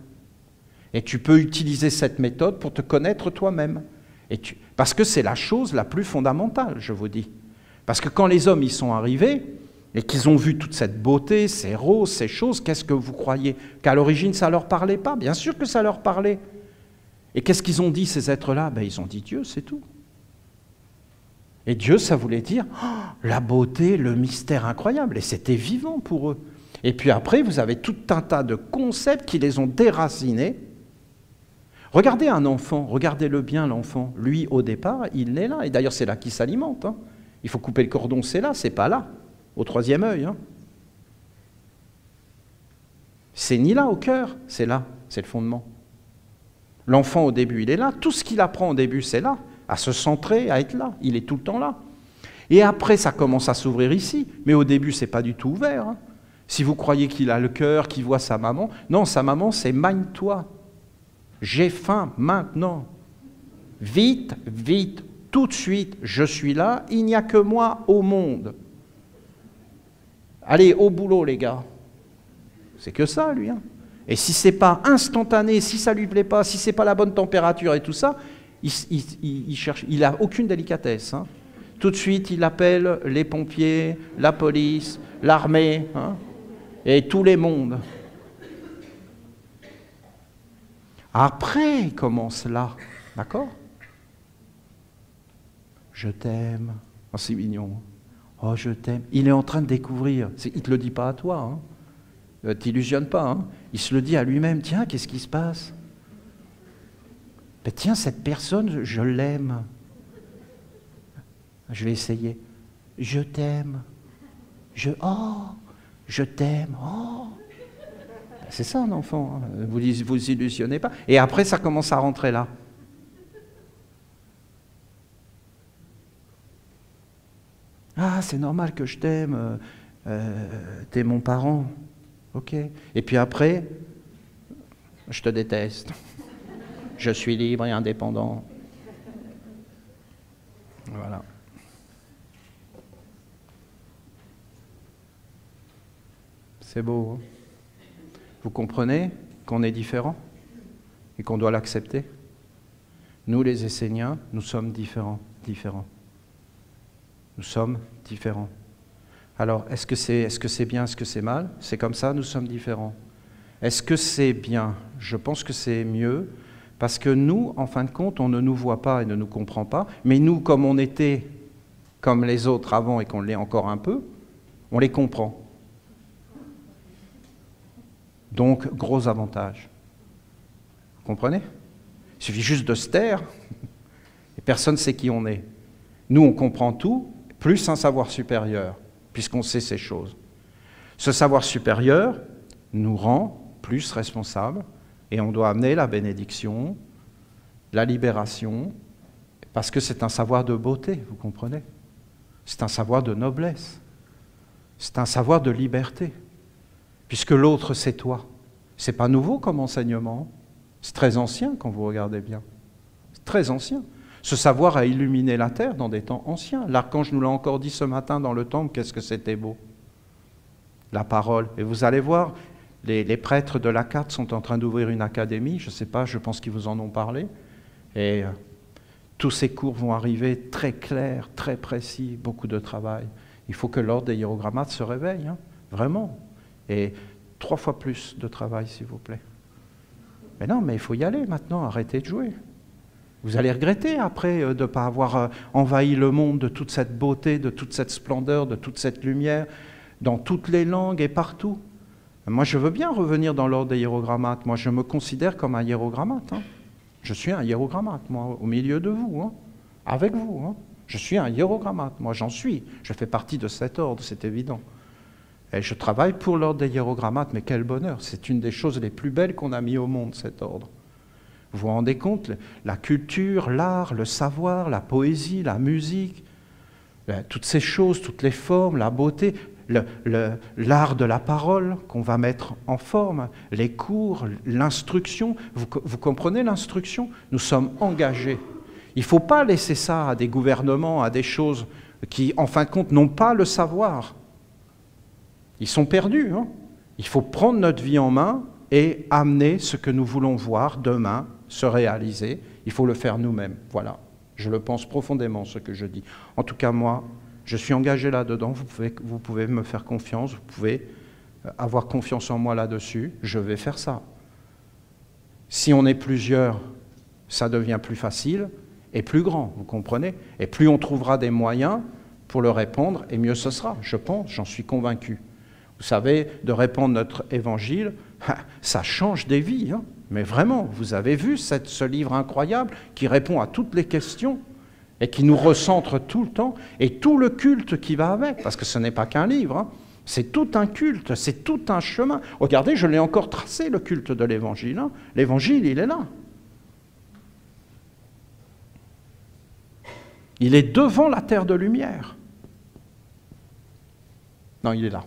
Et tu peux utiliser cette méthode pour te connaître toi-même. Parce que c'est la chose la plus fondamentale, je vous dis. Parce que quand les hommes y sont arrivés, et qu'ils ont vu toute cette beauté, ces roses, ces choses, qu'est-ce que vous croyez? Qu'à l'origine, ça ne leur parlait pas? Bien sûr que ça leur parlait. Et qu'est-ce qu'ils ont dit, ces êtres-là? Ils ont dit Dieu, c'est tout. Et Dieu, ça voulait dire la beauté, le mystère incroyable. Et c'était vivant pour eux. Et puis après, vous avez tout un tas de concepts qui les ont déracinés. Regardez un enfant, regardez-le bien, l'enfant. Lui, au départ, il naît là. Et d'ailleurs, c'est là qu'il s'alimente. Il faut couper le cordon, c'est là, c'est pas là. Au troisième œil. C'est ni là au cœur, c'est là, c'est le fondement. L'enfant au début, il est là, tout ce qu'il apprend au début, c'est là, à se centrer, à être là, il est tout le temps là. Et après, ça commence à s'ouvrir ici, mais au début, c'est pas du tout ouvert. Si vous croyez qu'il a le cœur, qu'il voit sa maman, non, sa maman, c'est « magne-toi ». J'ai faim maintenant. Vite, vite, tout de suite, je suis là, il n'y a que moi au monde. Allez, au boulot, les gars. C'est que ça, lui. Et si ce n'est pas instantané, si ça ne lui plaît pas, si ce n'est pas la bonne température et tout ça, il cherche, il n'a aucune délicatesse. Tout de suite, il appelle les pompiers, la police, l'armée, et tous les mondes. Après, il commence là, d'accord? Je t'aime. Oh, c'est mignon. Oh, je t'aime. Il est en train de découvrir. Il ne te le dit pas à toi. T'illusionne pas. Il se le dit à lui-même. Tiens, qu'est-ce qui se passe? Tiens, cette personne, je l'aime. Je vais essayer. Je t'aime. Je t'aime. Oh. C'est ça un enfant. Vous vous illusionnez pas. Et après, ça commence à rentrer là. Ah, c'est normal que je t'aime, t'es mon parent. Ok. Et puis après, je te déteste. Je suis libre et indépendant. Voilà. C'est beau. Vous comprenez qu'on est différent et qu'on doit l'accepter? Nous, les Esséniens, nous sommes différents. Nous sommes différents. Alors, est-ce que c'est bien, est-ce que c'est mal? C'est comme ça, nous sommes différents. Est-ce que c'est bien? Je pense que c'est mieux, parce que nous, en fin de compte, on ne nous voit pas et ne nous comprend pas, mais nous, comme on était comme les autres avant et qu'on l'est encore un peu, on les comprend. Donc, gros avantage. Vous comprenez? Il suffit juste de se taire, et personne ne sait qui on est. Nous, on comprend tout, plus un savoir supérieur, puisqu'on sait ces choses. Ce savoir supérieur nous rend plus responsables, et on doit amener la bénédiction, la libération, parce que c'est un savoir de beauté, vous comprenez? C'est un savoir de noblesse, c'est un savoir de liberté, puisque l'autre, c'est toi. C'est pas nouveau comme enseignement, c'est très ancien quand vous regardez bien, c'est très ancien. Ce savoir a illuminé la terre dans des temps anciens. L'archange nous l'a encore dit ce matin dans le temple, qu'est-ce que c'était beau. La parole. Et vous allez voir, les prêtres de l'Akkad sont en train d'ouvrir une académie, je ne sais pas, je pense qu'ils vous en ont parlé. Et tous ces cours vont arriver très clairs, très précis, beaucoup de travail. Il faut que l'ordre des hiérogrammates se réveille, vraiment. Et 3 fois plus de travail, s'il vous plaît. Mais non, mais il faut y aller maintenant, arrêtez de jouer. Vous allez regretter après de ne pas avoir envahi le monde de toute cette beauté, de toute cette splendeur, de toute cette lumière, dans toutes les langues et partout. Moi, je veux bien revenir dans l'ordre des hiérogrammates. Moi, je me considère comme un hiérogrammate. Hein. Je suis un hiérogrammate, moi, au milieu de vous, hein, avec vous. Hein. Je suis un hiérogrammate, moi, j'en suis. Je fais partie de cet ordre, c'est évident. Et je travaille pour l'ordre des hiérogrammates, mais quel bonheur. C'est une des choses les plus belles qu'on a mis au monde, cet ordre. Vous vous rendez compte, la culture, l'art, le savoir, la poésie, la musique, toutes ces choses, toutes les formes, la beauté, l'art de la parole qu'on va mettre en forme, les cours, l'instruction. Vous comprenez l'instruction? Nous sommes engagés. Il ne faut pas laisser ça à des gouvernements, à des choses qui, en fin de compte, n'ont pas le savoir. Ils sont perdus. Hein. Il faut prendre notre vie en main et amener ce que nous voulons voir demain se réaliser. Il faut le faire nous-mêmes. Voilà. Je le pense profondément, ce que je dis. En tout cas, moi, je suis engagé là-dedans. Vous pouvez me faire confiance. Vous pouvez avoir confiance en moi là-dessus. Je vais faire ça. Si on est plusieurs, ça devient plus facile et plus grand, vous comprenez? Et plus on trouvera des moyens pour le répandre, et mieux ce sera, je pense, j'en suis convaincu. Vous savez, de répandre notre évangile, ça change des vies. Hein. Mais vraiment, vous avez vu ce livre incroyable qui répond à toutes les questions et qui nous recentre tout le temps, et tout le culte qui va avec, parce que ce n'est pas qu'un livre, hein. C'est tout un culte, c'est tout un chemin. Regardez, je l'ai encore tracé, le culte de l'évangile. Hein. L'évangile, il est là. Il est devant la terre de lumière. Non, il est là.